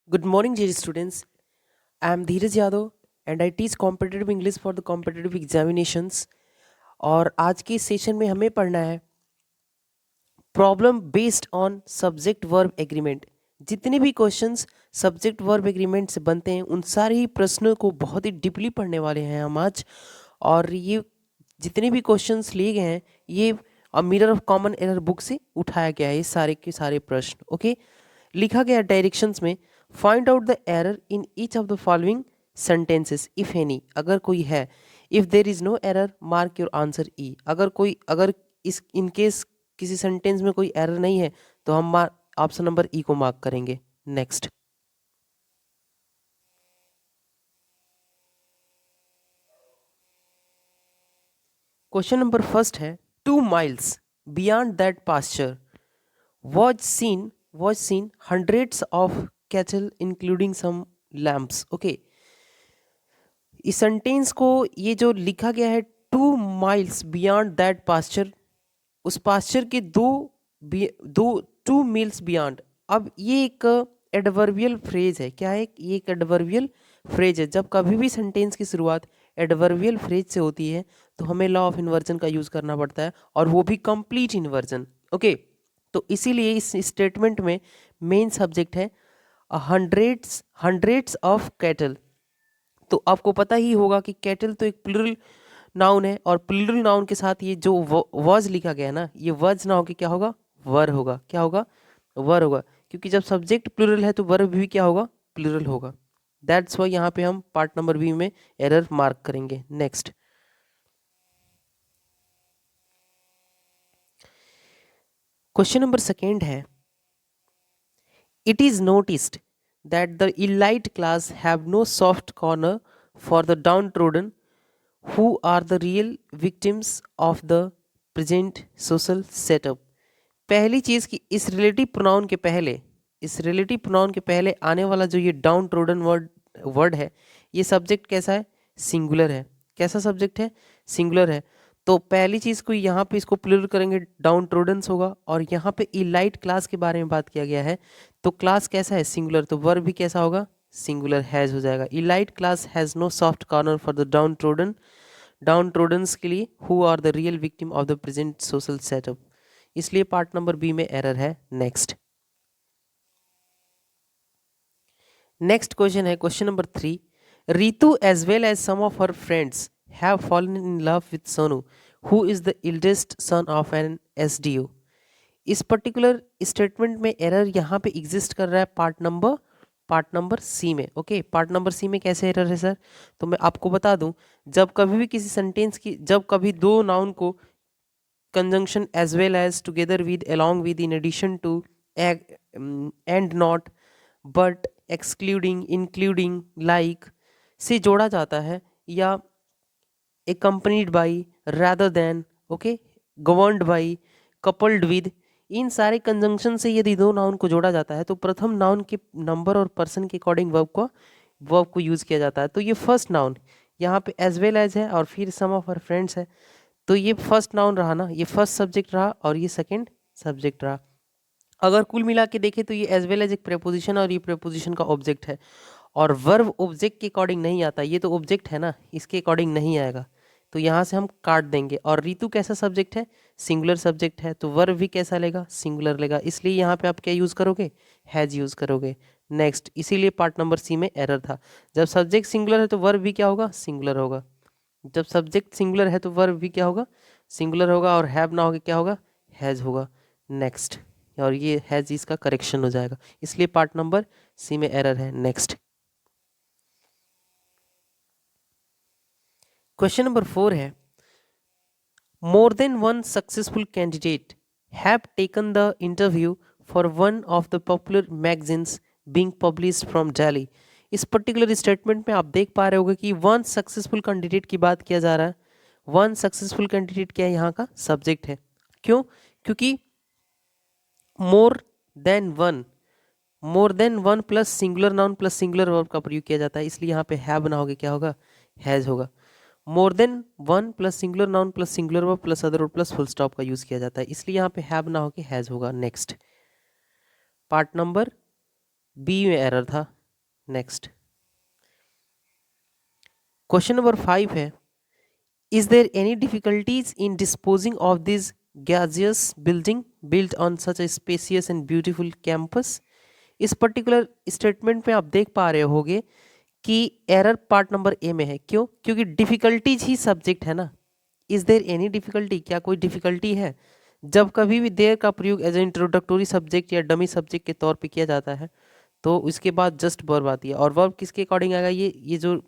Good morning, dear students. I am Dheeraj Yadav and I teach competitive English for the competitive examinations. और आज के session में हमें पढ़ना है problem based on subject verb agreement. जितने भी क्वेश्चंस सब्जेक्ट वर्ब एग्रीमेंट से बनते हैं उन सारे ही प्रश्नों को बहुत ही डीपली पढ़ने वाले हैं हम आज। और ये जितने भी क्वेश्चंस लिए गए हैं ये mirror of common error book से उठाया गया है, ये सारे के सारे प्रश्न। ओके, लिखा गया डायरेक्शंस में find out the error in each of the following sentences if any. अगर कोई है, if there is no error mark your answer E. अगर इस इन केस किसी सेंटेंस में कोई एरर नहीं है तो हम ऑप्शन नंबर ई को मार्क करेंगे। नेक्स्ट क्वेश्चन नंबर फर्स्ट है 2 miles beyond that pasture was seen hundreds of cattle including some lambs। Okay, इस सेंटेंस को ये जो लिखा गया है 2 miles बियॉन्ड दैट पास्चर, उस पास्चर के दो 2 मील्स बियॉन्ड। अब ये एक एडवर्बियल फ्रेज है। क्या है ये? एक एडवर्बियल फ्रेज है। जब कभी भी सेंटेंस की शुरुआत एडवर्बियल फ्रेज से होती है तो हमें लॉ ऑफ इन्वर्जन का यूज करना पड़ता है, और वो भी कंप्लीट इन्वर्जन। ओके, तो इसीलिए इस स्टेटमेंट में मेन सब्जेक्ट है हंड्रेड्स हंड्रेड्स ऑफ कैटल। तो आपको पता ही होगा कि कैटल तो एक प्लूरल नाउन है, और प्लूरल नाउन के साथ ये जो वॉज लिखा गया है ना, ये वर्ज ना होके क्या होगा? वर होगा। क्या होगा? वर होगा, क्योंकि जब सब्जेक्ट प्लूरल है तो वर्ब भी क्या होगा? प्लूरल होगा। दैट्स वाई यहाँ पे हम पार्ट नंबर बी में एरर मार्क करेंगे। नेक्स्ट क्वेश्चन नंबर सेकेंड है it is noticed that the elite class have no soft corner for the downtrodden who are the real victims of the present social setup। पहली चीज कि इस relative pronoun के पहले आने वाला जो ये डाउन ट्रोडन वर्ड है, ये सब्जेक्ट कैसा है? सिंगुलर है। कैसा सब्जेक्ट है? सिंगुलर है। तो पहली चीज को यहाँ पे इसको प्लूरल करेंगे, डाउन ट्रोडन्स होगा। और यहाँ पे इलाइट क्लास के बारे में बात किया गया है, तो क्लास कैसा है? सिंगुलर, तो वर्ब भी कैसा होगा? सिंगुलर, हैज हो जाएगा। Elite class has no soft corner for the down trodden के लिए who are the real victim of the present social setup. इसलिए पार्ट नंबर बी में एरर है। नेक्स्ट क्वेश्चन है question number 3। Ritu as well as some of her friends have fallen in love with Sonu who is the eldest son of an SDO. इस particular statement में error यहाँ पे exist कर रहा है पार्ट नंबर सी में। Okay, part number C में कैसे एरर है सर? तो मैं आपको बता दूं, जब कभी भी किसी सेंटेंस की, जब कभी दो नाउन को conjunction as well as, together with, along with, in addition to, and not, but, excluding, including, like से जोड़ा जाता है, या accompanied by, rather than, okay, governed by, coupled with, इन सारे कंजंक्शन से यदि दो नाउन को जोड़ा जाता है तो प्रथम नाउन के नंबर और पर्सन के अकॉर्डिंग वर्ब को यूज किया जाता है। तो ये फर्स्ट नाउन यहाँ पे एज वेल एज है और फिर सम ऑफ आवर फ्रेंड्स है, तो ये फर्स्ट नाउन रहा ना, ये फर्स्ट सब्जेक्ट रहा और ये सेकंड सब्जेक्ट रहा। अगर कुल मिला के देखें तो ये एज वेल एज एक प्रेपोजिशन और ये प्रेपोजिशन का ऑब्जेक्ट है, और वर्ब ऑब्जेक्ट के अकॉर्डिंग नहीं आता। ये तो ऑब्जेक्ट है ना, इसके अकॉर्डिंग नहीं आएगा, तो यहाँ से हम काट देंगे। और ऋतु कैसा सब्जेक्ट है? सिंगुलर सब्जेक्ट है, तो वर्ब भी कैसा लेगा? सिंगुलर लेगा। इसलिए यहाँ पे आप क्या यूज़ करोगे? हैज यूज़ करोगे। नेक्स्ट, इसीलिए पार्ट नंबर सी में एरर था। जब सब्जेक्ट सिंगुलर है तो वर्ब भी क्या होगा? सिंगुलर होगा। जब सब्जेक्ट सिंगुलर है तो वर्ब भी क्या होगा? सिंगुलर होगा। और हैव ना होगा क्या होगा? हैज होगा। नेक्स्ट, और ये हैज इसका करेक्शन हो जाएगा, इसलिए पार्ट नंबर सी में एरर है। नेक्स्ट क्वेश्चन नंबर 4 है more than one successful candidate have taken the interview for one of the popular magazines being published from Delhi. इस पर्टिकुलर स्टेटमेंट में आप देख पा रहे होगे कि वन सक्सेसफुल कैंडिडेट की बात किया जा रहा है। वन सक्सेसफुल कैंडिडेट क्या है? यहाँ का सब्जेक्ट है। क्यों? क्योंकि more than one plus singular noun plus singular verb का प्रयोग किया जाता है, इसलिए यहाँ पे हैव ना होगा क्या होगा? हैज होगा। More than one plus singular noun plus singular verb plus other verb plus full stop का यूज किया जाता है, इसलिए यहाँ पे हैव ना होके हैज होगा। नेक्स्ट, पार्ट नंबर बी में एरर था। नेक्स्ट क्वेश्चन नंबर 5 है, is there any difficulties in disposing of this gaseous building built on such a spacious and beautiful campus? इस पर्टिकुलर स्टेटमेंट में आप देख पा रहे होगे कि एरर पार्ट नंबर ए में है। क्यों? क्योंकि डिफिकल्टीज ही सब्जेक्ट है ना। इज देयर एनी डिफिकल्टी, क्या कोई डिफिकल्टी है? जब कभी भी देयर का प्रयोग एज ए इंट्रोडक्टोरी सब्जेक्ट या डमी सब्जेक्ट के तौर पे किया जाता है तो उसके बाद जस्ट वर्ब आती है, और वर्ब किसके अकॉर्डिंग आएगा? ये जो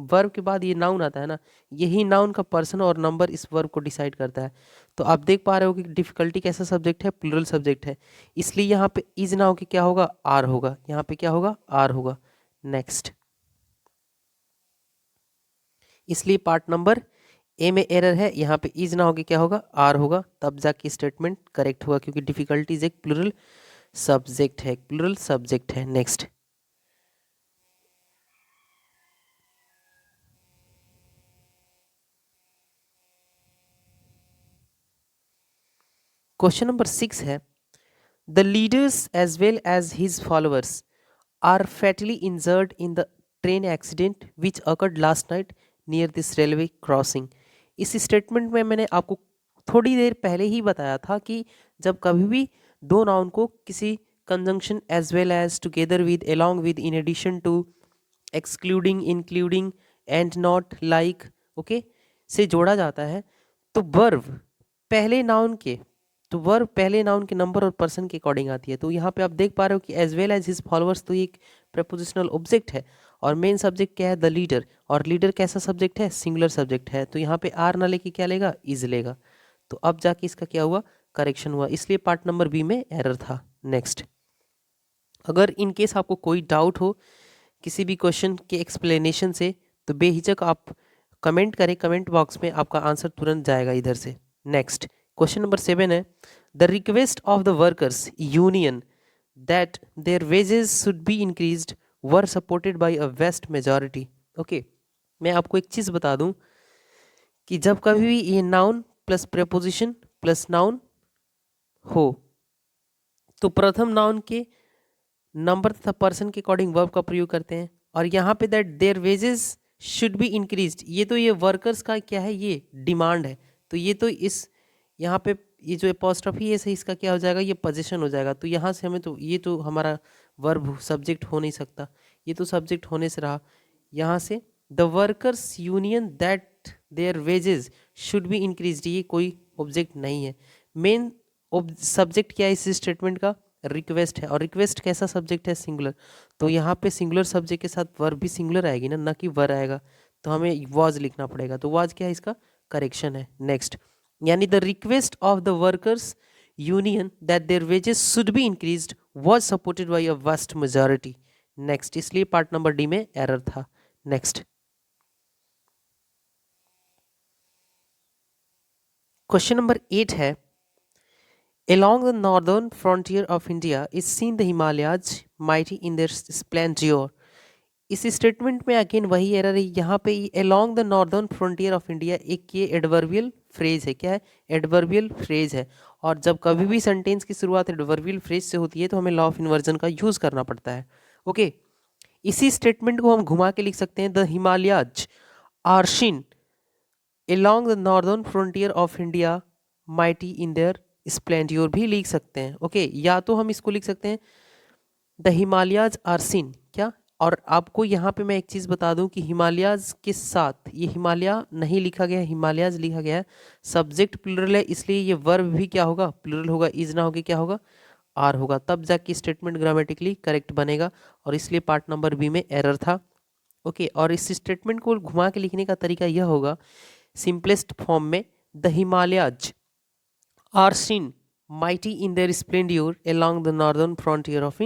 वर्ब के बाद ये नाउन आता है ना, यही नाउन का पर्सन और नंबर इस वर्ब को डिसाइड करता है। तो आप देख पा रहे हो कि डिफिकल्टी कैसा सब्जेक्ट है? प्लूरल सब्जेक्ट है, इसलिए यहाँ पे इज ना होके क्या होगा? आर होगा। यहाँ पे क्या होगा? आर होगा। नेक्स्ट, इसलिए पार्ट नंबर ए में एरर है, यहाँ पे इज ना होके क्या होगा? आर होगा, तब जाके स्टेटमेंट करेक्ट हुआ, क्योंकि डिफिकल्टीज एक प्लूरल सब्जेक्ट है, प्लूरल सब्जेक्ट है। नेक्स्ट, क्वेश्चन नंबर 6 है, the leaders as well as his followers are fatally injured in the train accident which occurred last night near this railway crossing. इस statement में मैंने आपको थोड़ी देर पहले ही बताया था कि जब कभी भी दो नाउन को किसी conjunction as well as, together with, along with, in addition to, excluding, including, and not, like, okay, से जोड़ा जाता है तो वर्ब पहले नाउन के नंबर और पर्सन के अकॉर्डिंग आती है। तो यहाँ पे आप देख पा रहे हो कि as well as his followers तो ये एक प्रपोजिशनल ऑब्जेक्ट है, और मेन सब्जेक्ट क्या है? The leader. और लीडर कैसा सब्जेक्ट है? सिंगुलर सब्जेक्ट है, तो यहाँ पे आर ना लेके क्या लेगा? इज लेगा। तो अब जाके इसका क्या हुआ? करेक्शन हुआ, इसलिए पार्ट नंबर बी में एरर था। नेक्स्ट, अगर इन केस आपको कोई डाउट हो किसी भी क्वेश्चन के एक्सप्लेनेशन से तो बेहिचक आप कमेंट करें, कमेंट बॉक्स में आपका आंसर तुरंत जाएगा इधर से। नेक्स्ट, क्वेश्चन नंबर 7 है, the request of the workers union that their wages should be increased were supported by a vast majority. Okay, मैं आपको एक चीज़ बता दूं कि जब कभी भी ये noun plus preposition plus noun हो तो प्रथम नाउन के नंबर तथा पर्सन के अकॉर्डिंग वर्ब का प्रयोग करते हैं, और यहाँ पे that their wages should be increased, ये तो ये वर्कर्स का क्या है? ये डिमांड है, तो ये तो इस यहाँ पे ये जो एपॉस्ट्रोफी है इसका क्या हो जाएगा? ये पोजीशन हो जाएगा। तो यहाँ से हमें तो ये तो हमारा वर्ब सब्जेक्ट हो नहीं सकता, ये तो सब्जेक्ट होने से रहा। यहाँ से the workers union that their wages should be increased, ये कोई ऑब्जेक्ट नहीं है। मेन सब्जेक्ट क्या है इस स्टेटमेंट का? रिक्वेस्ट है, और रिक्वेस्ट कैसा सब्जेक्ट है? सिंगुलर। तो यहाँ पे सिंगुलर सब्जेक्ट के साथ वर्ब भी सिंगुलर आएगी ना कि वर आएगा, तो हमें वाज लिखना पड़ेगा। तो वाज क्या है? इसका करेक्शन है। नेक्स्ट, यानी the request of the workers union that their wages should be increased was supported by a vast majority. Next, इसलिए पार्ट नंबर डी में एरर था। नेक्स्ट, क्वेश्चन नंबर 8 है, along the northern frontier of India is seen the Himalayas mighty in their splendor। इस statement में again वही error है, यहाँ पे along the northern frontier of India एक ये एडवर्बियल फ्रेज है। क्या है? एडवर्बियल फ्रेज है, और जब कभी भी सेंटेंस की शुरुआत एडवर्बियल फ्रेज से होती है तो हमें लॉ ऑफ इन्वर्जन का यूज करना पड़ता है। ओके, इसी स्टेटमेंट को हम घुमा के लिख सकते हैं, the Himalayas are seen along the northern frontier of India mighty in their splendor भी लिख सकते हैं। ओके, या तो हम इसको लिख सकते हैं द हिमालयाज आर सीन, क्या? और आपको यहाँ पे मैं एक चीज़ बता दूं कि हिमालयाज के साथ ये हिमालय नहीं लिखा गया है, हिमालयाज लिखा गया है। सब्जेक्ट प्लूरल है, इसलिए ये वर्ब भी क्या होगा? प्लूरल होगा। इज ना होगा क्या होगा? आर होगा, तब जाके स्टेटमेंट ग्रामेटिकली करेक्ट बनेगा, और इसलिए पार्ट नंबर बी में एरर था। ओके, और इस स्टेटमेंट को घुमा के लिखने का तरीका यह होगा सिंपलेस्ट फॉर्म में, the Himalayas are seen mighty in their splendour along the northern frontier of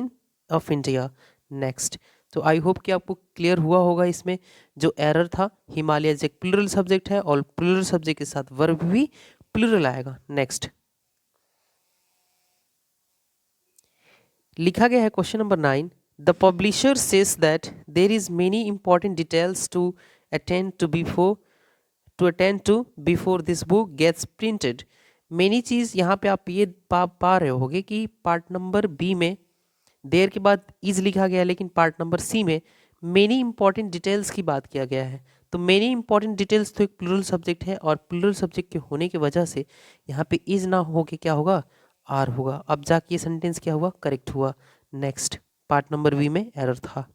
India. Next, तो आई होप कि आपको क्लियर हुआ होगा इसमें जो एरर था। हिमालयाज एक प्लूरल सब्जेक्ट है, और प्लूरल सब्जेक्ट के साथ वर्ब भी प्लूरल आएगा। नेक्स्ट, लिखा गया है question number 9, the publisher says that there is many important details to attend to before this book gets printed. Many चीज़ यहाँ पे आप ये पा रहे होगे कि पार्ट नंबर बी में देयर के बाद इज लिखा गया है, लेकिन पार्ट नंबर सी में मेनी इंपॉर्टेंट डिटेल्स की बात किया गया है। तो मेनी इंपॉर्टेंट डिटेल्स तो एक प्लूरल सब्जेक्ट है, और प्लूरल सब्जेक्ट के होने की वजह से यहाँ पे इज ना हो के क्या होगा, आर होगा। अब जाके ये सेंटेंस क्या हुआ, करेक्ट हुआ। नेक्स्ट, पार्ट नंबर बी में एरर था।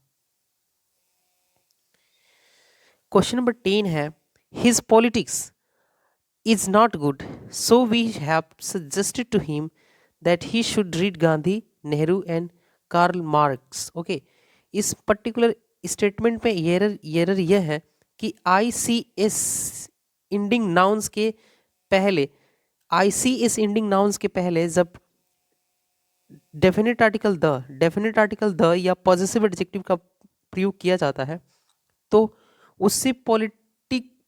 क्वेश्चन नंबर 10 है, his politics is not good, so we have suggested to him that he should read Gandhi, Nehru and Karl Marx. Okay, इस पर्टिकुलर स्टेटमेंट में error यह है कि ICS ending nouns के पहले, ICS इंडिंग नाउन्स के पहले जब डेफिनेट आर्टिकल द या पॉजिटिव एडजेक्टिव का प्रयोग किया जाता है, तो उससे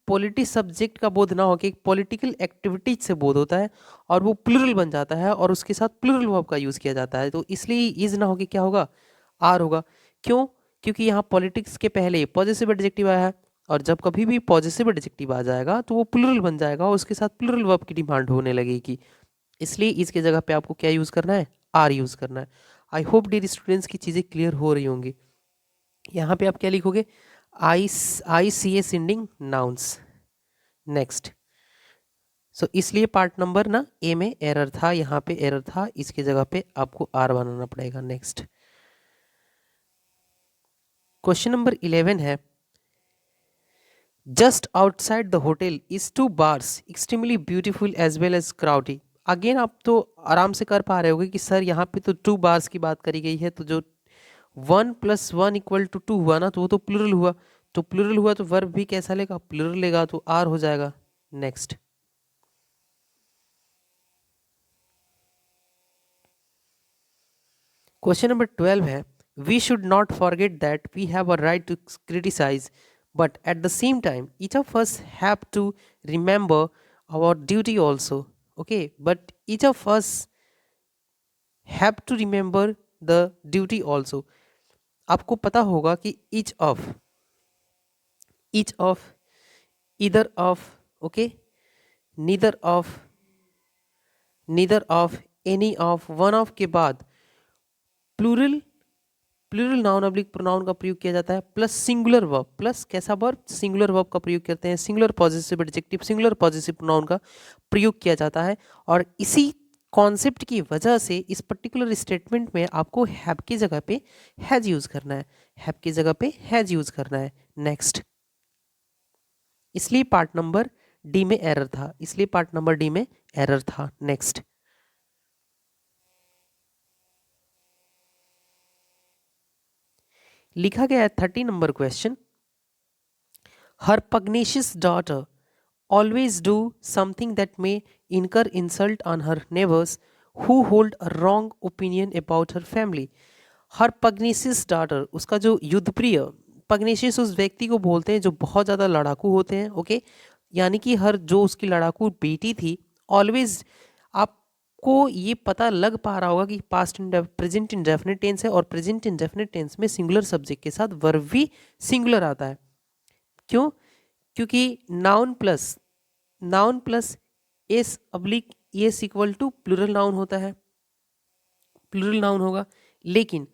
पॉलिटी सब्जेक्ट का बोध ना होकर एक पॉलिटिकल एक्टिविटीज से बोध होता है, और वो प्लूरल बन जाता है, और उसके साथ प्लूरल वर्ब का यूज किया जाता है। तो इसलिए इज ना होकर क्या होगा, आर होगा। क्यों? क्योंकि यहाँ पॉलिटिक्स के पहले पॉजिटिव एडजेक्टिव आया है, और जब कभी भी पॉजिटिव एडजेक्टिव आ जाएगा तो वो प्लूरल बन जाएगा, और उसके साथ प्लूरल वर्ब की डिमांड होने लगेगी। इसलिए इसके जगह पे आपको क्या यूज करना है, आर यूज करना है। आई होप डियर स्टूडेंट्स की चीजें क्लियर हो रही होंगी। यहाँ पे आप क्या लिखोगे, ICS इंडिंग नाउन्स। नेक्स्ट, सो इसलिए पार्ट नंबर ना ए में एरर था, यहाँ पे एरर था, इसके जगह पे आपको आर बनाना पड़ेगा। नेक्स्ट, क्वेश्चन नंबर 11 है, just outside the hotel is 2 bars extremely beautiful as well as crowdy. Again आप तो आराम से कर पा रहे होगे कि सर यहाँ पे तो 2 bars की बात करी गई है, तो जो 1 + 1 = 2 हुआ ना, तो वो तो प्लूरल हुआ, तो प्लूरल हुआ तो वर्ब भी कैसा लेगा, प्लूरल लेगा, तो आर हो जाएगा। नेक्स्ट, क्वेश्चन नंबर 12 है, we should not forget that we have a right to criticise, but at the same time each of us have to remember our duty also. Okay, but each of us have to remember the duty also. आपको पता होगा कि each of, either of, okay, neither of, any of, one of के बाद plural noun oblique pronoun का प्रयोग किया जाता है, प्लस सिंगुलर वर्ब, प्लस कैसा वर्ब, सिंगुलर वर्ब का प्रयोग करते हैं, singular positive adjective, singular positive pronoun का प्रयोग किया जाता है। और इसी कॉन्सेप्ट की वजह से इस पर्टिकुलर स्टेटमेंट में आपको हैव की जगह पे हैज यूज करना है, हैव की जगह पे हैज यूज करना है। नेक्स्ट, इसलिए पार्ट नंबर डी में एरर था, नेक्स्ट, लिखा गया है 30 number question, her पग्नेशियस daughter always do something that may incur insult on her neighbors who hold a wrong opinion about her family. Her pugnacious daughter, उसका जो युद्धप्रिय, पग्नेशियस उस व्यक्ति को बोलते हैं जो बहुत ज़्यादा लड़ाकू होते हैं। ओके, यानी कि हर जो उसकी लड़ाकू बेटी थी, ऑलवेज, आपको ये पता लग पा रहा होगा कि पास्ट प्रेजेंट इंडेफिनिट टेंस है, और प्रेजेंट इंडेफिनिट टेंस में सिंगुलर सब्जेक्ट के साथ वर्ब भी सिंगुलर आता है। क्यों? क्योंकि noun plus s oblique s equal to plural noun होता है, प्लूरल नाउन होगा, लेकिन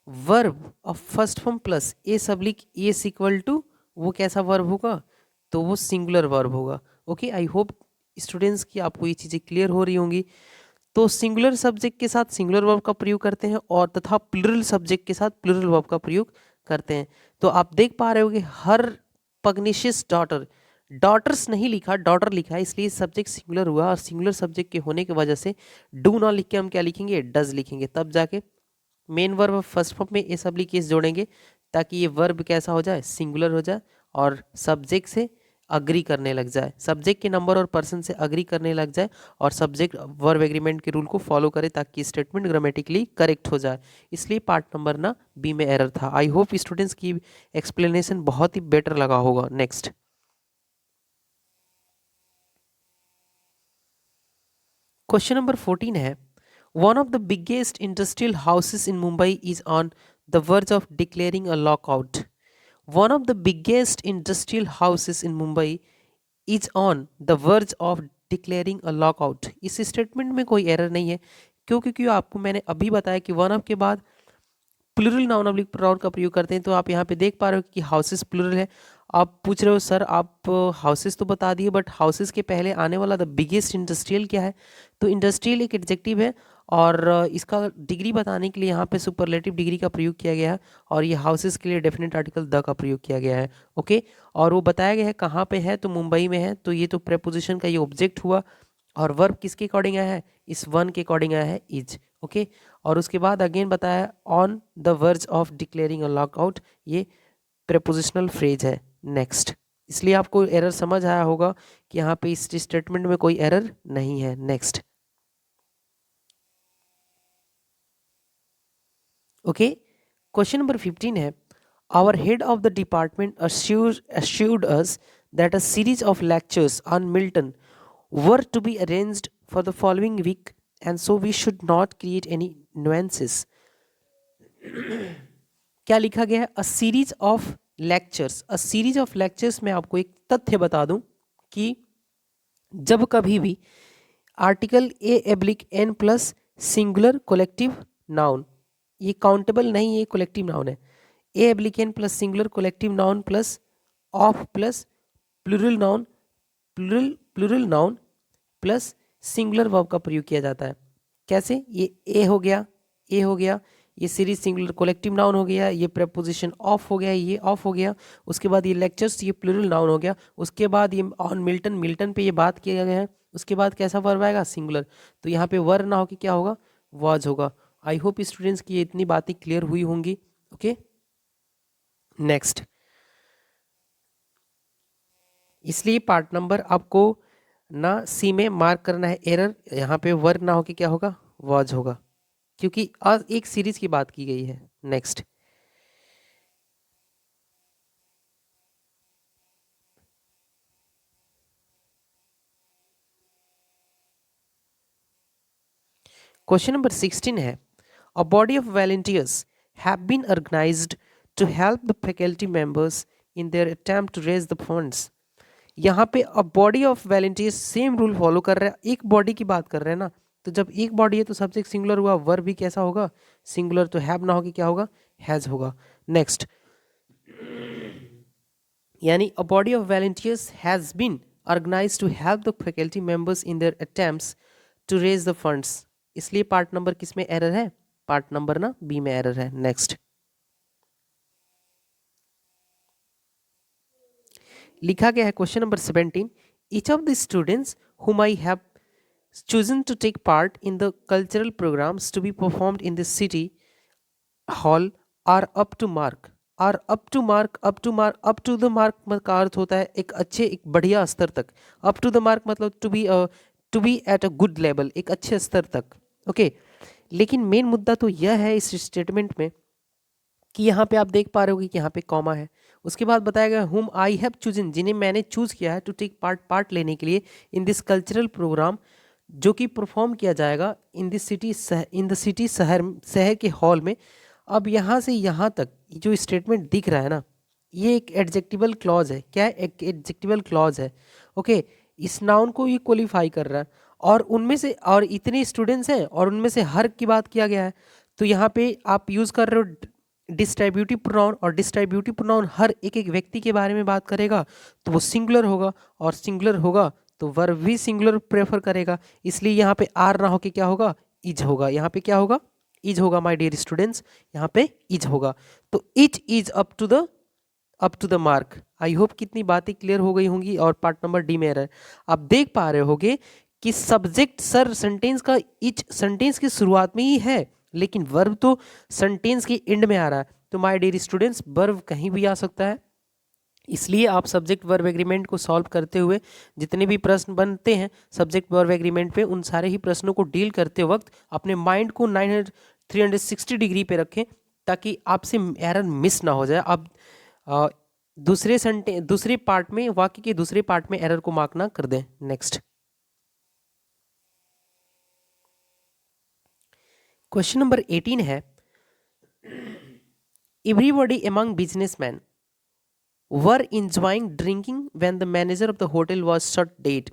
verb of first form plus s oblique s equal to वो कैसा वर्ब होगा, तो वो सिंगुलर वर्ब होगा। ओके, आई होप स्टूडेंट्स की आपको ये चीज़ें क्लियर हो रही होंगी। तो सिंगुलर सब्जेक्ट के साथ सिंगुलर वर्ब का प्रयोग करते हैं, और तथा प्लूरल सब्जेक्ट के साथ प्लूरल वर्ब का प्रयोग करते हैं। तो आप देख पा रहे हो कि हर पग्नेशियस डॉटर, डॉटर्स नहीं लिखा, डॉटर लिखा है, इसलिए सब्जेक्ट सिंगुलर हुआ, और सिंगुलर सब्जेक्ट के होने की वजह से डू ना लिख के हम क्या लिखेंगे, डज लिखेंगे, तब जाके मेन वर्ब फर्स्ट फॉर्म में एस अब्लिक एस जोड़ेंगे, ताकि ये वर्ब कैसा हो जाए, सिंगुलर हो जाए, और सब्जेक्ट से अग्री करने लग जाए, सब्जेक्ट के नंबर और पर्सन से अग्री करने लग जाए, और सब्जेक्ट वर्ब एग्रीमेंट के रूल को फॉलो करे, ताकि स्टेटमेंट ग्रामेटिकली करेक्ट हो जाए। इसलिए पार्ट नंबर ना बी में एरर था। आई होप स्टूडेंट्स की एक्सप्लेनेशन बहुत ही बेटर लगा होगा। नेक्स्ट, क्वेश्चन नंबर 14 है, one of the biggest industrial houses in Mumbai is on the verge of declaring a lockout. One of the biggest industrial houses in Mumbai is on the verge of declaring a lockout. इस statement में कोई error नहीं है। क्यों? क्योंकि आपको मैंने अभी बताया कि वन ऑफ के बाद प्लूरल नाउन ऑब्लिक प्रोनाउन का प्रयोग करते हैं। तो आप यहाँ पे देख पा रहे हो कि हाउसेस प्लूरल है। आप पूछ रहे हो सर आप हाउसेस तो बता दिए बट हाउसेस के पहले आने वाला द बिगेस्ट इंडस्ट्रियल क्या है? तो इंडस्ट्रियल एक एडजेक्टिव है और इसका डिग्री बताने के लिए यहाँ पे सुपरलेटिव डिग्री का प्रयोग किया गया है और ये हाउसेस के लिए डेफिनेट आर्टिकल द का प्रयोग किया गया है। ओके, और वो बताया गया है कहाँ पे है, तो मुंबई में है। तो ये तो प्रेपोजिशन का ये ऑब्जेक्ट हुआ और वर्ब किसके अकॉर्डिंग आया है? इस वन के अकॉर्डिंग आया है, इज। ओके, और उसके बाद अगेन बताया on the verge of declaring a lockout, ये प्रेपोजिशनल फ्रेज है। नेक्स्ट, इसलिए आपको एरर समझ आया होगा कि यहाँ पे इस स्टेटमेंट में कोई एरर नहीं है। नेक्स्ट, ओके, क्वेश्चन नंबर 15 है, our head of the department assured us that a series of lectures on Milton were to be arranged for the following week and so we should not create any nuances। क्या लिखा गया है? A series of lectures. A series of lectures में आपको एक तथ्य बता दूं कि जब कभी भी article a oblique an plus singular collective noun, ये काउंटेबल नहीं, ये कोलेक्टिव नाउन है। A oblique an plus singular collective noun plus of plus plural noun, plural noun plus singular verb का प्रयोग किया जाता है। कैसे? ये ए हो गया, ए हो गया, ये सीरीज सिंगुलर कोलेक्टिव नाउन हो गया, ये प्रेपोजिशन ऑफ हो गया, ये ऑफ हो गया, उसके बाद ये लेक्चर्स, ये प्लूरल नाउन हो गया, उसके बाद ये ऑन मिल्टन, मिल्टन पे ये बात किया गया है, उसके बाद कैसा वर्ब आएगा? सिंगुलर। तो यहाँ पे वर्ब ना हो कि क्या होगा? वॉज होगा। आई होप स्टूडेंट्स की ये इतनी बातें क्लियर हुई होंगी। ओके, नेक्स्ट, इसलिए पार्ट नंबर आपको ना सी में मार्क करना है एरर, यहाँ पे वर्ब ना हो कि क्या होगा? वॉज होगा, क्योंकि आज एक सीरीज की बात की गई है। नेक्स्ट, क्वेश्चन नंबर 16 है, a body of volunteers have been organised to help the faculty members in their attempt to raise the funds. यहाँ पे a body of volunteers same rule follow कर रहा है, एक बॉडी की बात कर रहे हैं ना। तो जब एक बॉडी है तो सब्जेक्ट सिंगुलर हुआ, वर्ब भी कैसा होगा? सिंगुलर। तो हैव ना होगी क्या होगा? हैज होगा। नेक्स्ट, यानी a body of volunteers has been organised to help the faculty members in their attempts to raise the funds. इसलिए पार्ट नंबर किस में एरर है? पार्ट नंबर ना बी में एरर है। नेक्स्ट, लिखा गया है question number 17, each of the students whom I have chosen to take part in the cultural programs to be performed in the city hall are up to mark। are up to mark, up to the mark का अर्थ होता है एक अच्छे, एक बढ़िया स्तर तक। up to the mark मतलब to be at a good level, एक अच्छे स्तर तक। ओके, लेकिन मेन मुद्दा तो यह है इस स्टेटमेंट में कि यहाँ पे आप देख पा रहे हो कि यहाँ पे कॉमा है, उसके बाद बताया गया हुम आई हैव चूजन, जिन्हें मैंने चूज किया है टू टेक पार्ट लेने के लिए इन दिस कल्चरल प्रोग्राम, जो कि परफॉर्म किया जाएगा in this city, in the city, शहर के हॉल में। अब यहाँ से यहाँ तक जो स्टेटमेंट दिख रहा है ना, ये एक एडजेक्टिवल क्लॉज है। क्या है? एक एडजेक्टिवल क्लॉज है। ओके, इस नाउन को ये क्वालिफाई कर रहा है और उनमें से, और इतने स्टूडेंट्स हैं और उनमें से हर की बात किया गया है। तो यहाँ पे आप यूज़ कर रहे हो डिस्ट्रीब्यूटिव प्रोनाउन, और डिस्ट्रीब्यूटिव प्रोनाउन हर एक एक व्यक्ति के बारे में बात करेगा तो वो सिंगुलर होगा, और सिंगुलर होगा तो वर्ब भी सिंगुलर प्रेफर करेगा। इसलिए यहाँ पे आर ना होके क्या होगा? इज होगा। यहाँ पे क्या होगा? इज होगा माय डियर स्टूडेंट्स, यहाँ पे इज होगा। तो is up to the mark. I hope कितनी बातें क्लियर हो गई होंगी। और पार्ट नंबर डी में एरर आप देख पा रहे होगे कि सब्जेक्ट सर सेंटेंस का इच सेंटेंस की शुरुआत में ही है, लेकिन वर्ब तो सेंटेंस के एंड में आ रहा है। तो माय डियर स्टूडेंट्स, वर्ब कहीं भी आ सकता है। इसलिए आप सब्जेक्ट वर्ब एग्रीमेंट को सॉल्व करते हुए जितने भी प्रश्न बनते हैं सब्जेक्ट वर्ब एग्रीमेंट पे, उन सारे ही प्रश्नों को डील करते वक्त अपने माइंड को 360 डिग्री पे रखें, ताकि आपसे एरर मिस ना हो जाए। आप दूसरे पार्ट में, वाक्य के दूसरे पार्ट में एरर को मार्क ना कर दें। नेक्स्ट, क्वेश्चन नंबर 18 है, everybody among businessman were enjoying drinking when the manager of the hotel was shot dead।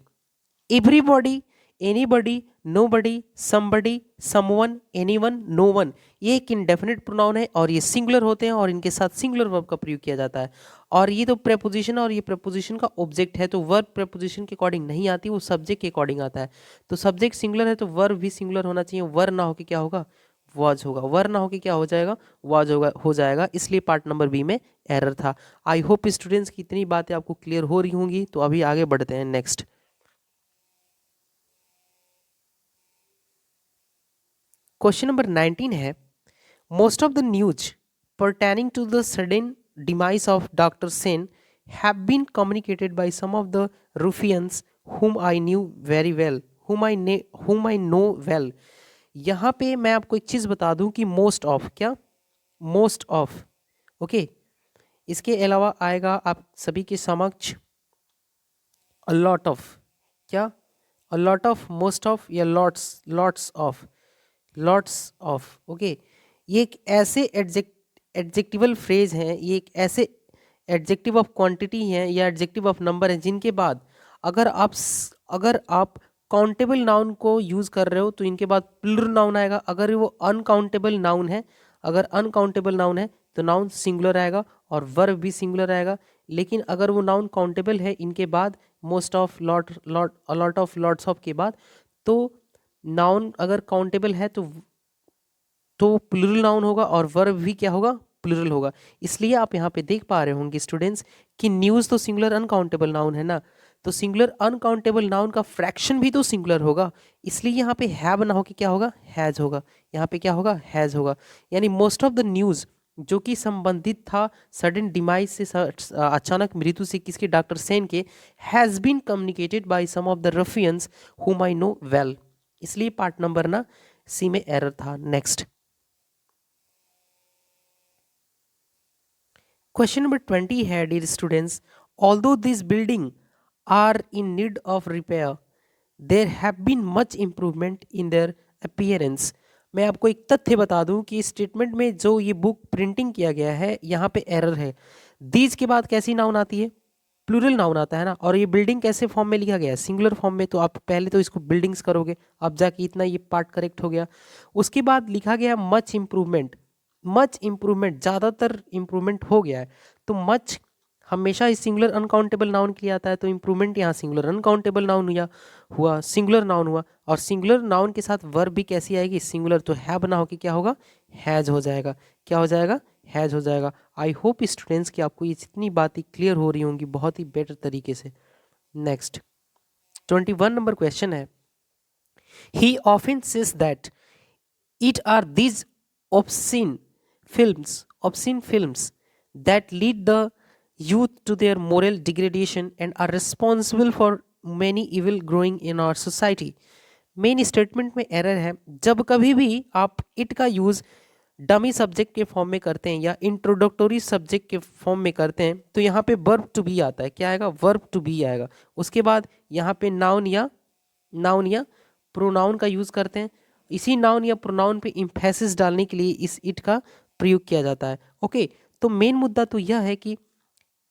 Everybody anybody, nobody, somebody, someone, anyone, no one, ये एक इंडेफिनिट प्रोनाउन है और ये सिंगुलर होते हैं और इनके साथ सिंगुलर वर्ब का प्रयोग किया जाता है। और ये तो प्रेपोजिशन और ये प्रेपोजिशन का ऑब्जेक्ट है, तो वर्ब प्रेपोजिशन के अकॉर्डिंग नहीं आती, वो सब्जेक्ट के अकॉर्डिंग आता है। तो सब्जेक्ट सिंगुलर है तो वर्ब भी सिंगुलर होना चाहिए, वर्ब ना होके क्या होगा, वॉज होगा, वर्ब ना होके क्या हो जाएगा, वॉज होगा, हो जाएगा। इसलिए पार्ट नंबर बी में एरर था। आई होप स्टूडेंट्स की इतनी बातें आपको क्लियर हो रही होंगी। तो अभी आगे बढ़ते हैं नेक्स्ट। क्वेश्चन नंबर 19 है, most of the news pertaining to the sudden demise of Dr. Sen have been communicated by some of the ruffians whom I knew very well, whom I know well। यहाँ पे मैं आपको एक चीज़ बता दूं कि most of, क्या, most of, okay, इसके अलावा आएगा आप सभी के समक्ष अ लॉट ऑफ, क्या, a lot of, most of या lots, lots of, lots of, okay. ये एक ऐसे एडजेक्टिवल फ्रेज हैं, ये एक ऐसे एडजेक्टिव ऑफ क्वांटिटी हैं या एडजेक्टिव ऑफ नंबर हैं जिनके बाद अगर आप काउंटेबल नाउन को यूज़ कर रहे हो तो इनके बाद प्लूरल नाउन आएगा। अगर वो अनकाउंटेबल नाउन है, अगर अनकाउंटेबल नाउन है तो नाउन सिंगुलर आएगा और वर्ब भी सिंगुलर आएगा। लेकिन अगर वो नाउन काउंटेबल है, इनके बाद most of, lot of, lots of के बाद, तो नाउन अगर काउंटेबल है तो प्लूरल नाउन होगा और वर्ब भी क्या होगा, प्लूरल होगा। इसलिए आप यहाँ पे देख पा रहे होंगे स्टूडेंट्स कि न्यूज़ तो सिंगुलर अनकाउंटेबल नाउन है ना, तो सिंगुलर अनकाउंटेबल नाउन का फ्रैक्शन भी तो सिंगुलर होगा। इसलिए यहाँ पे हैव ना होके क्या होगा, हैज होगा। यहाँ पे क्या होगा, हैज होगा। यानी मोस्ट ऑफ द न्यूज़ जो कि संबंधित था सडन डिमाइज से, अचानक मृत्यु से, किसके, डॉक्टर सेन के, has been communicated by some of the ruffians whom I know well. इसलिए पार्ट नंबर ना सी में एरर था। नेक्स्ट क्वेश्चन नंबर 20 है, dear students, although this building are in need of repair there have been much improvement in their appearance. मैं आपको एक तथ्य बता दूं कि स्टेटमेंट में जो ये बुक प्रिंटिंग किया गया है यहाँ पे एरर है। दीज के बाद कैसी नाउन आती है, प्लूरल नाउन आता है ना, और ये बिल्डिंग कैसे फॉर्म में लिखा गया है, सिंगुलर फॉर्म में। तो आप पहले तो इसको बिल्डिंग्स करोगे, अब जाके इतना ये पार्ट करेक्ट हो गया। उसके बाद लिखा गया मच इम्प्रूवमेंट, मच इम्प्रूवमेंट, ज़्यादातर इम्प्रूवमेंट हो गया है। तो मच हमेशा इस सिंगुलर अनकाउंटेबल नाउन के लिए आता है, तो इम्प्रूवमेंट यहाँ सिंगुलर अनकाउंटेबल नाउन हुआ, सिंगुलर नाउन हुआ। और सिंगुलर नाउन के साथ वर्ब भी कैसी आएगी, सिंगुलर, तो है बना होकर क्या होगा, हैज हो जाएगा। क्या हो जाएगा, हैज हो जाएगा। आई होप स्टूडेंट्स कि आपको ये जितनी बातें क्लियर हो रही होंगी बहुत ही बेटर तरीके से। नेक्स्ट 21 नंबर क्वेश्चन है, he often says that it are these obscene films that lead the youth to their moral degradation and are responsible for many evil growing in our society। Main statement में error है। जब कभी भी आप it का use dummy subject के form में करते हैं या इंट्रोडक्टोरी सब्जेक्ट के फॉर्म में करते हैं तो यहाँ पे वर्ब टू बी आता है। क्या आएगा, वर्ब टू बी आएगा। उसके बाद यहाँ पे नाउन या प्रोनाउन का यूज़ करते हैं। इसी नाउन या प्रोनाउन पे इम्फेसिस डालने के लिए इस इट का प्रयोग किया जाता है। ओके, तो मेन मुद्दा तो यह है कि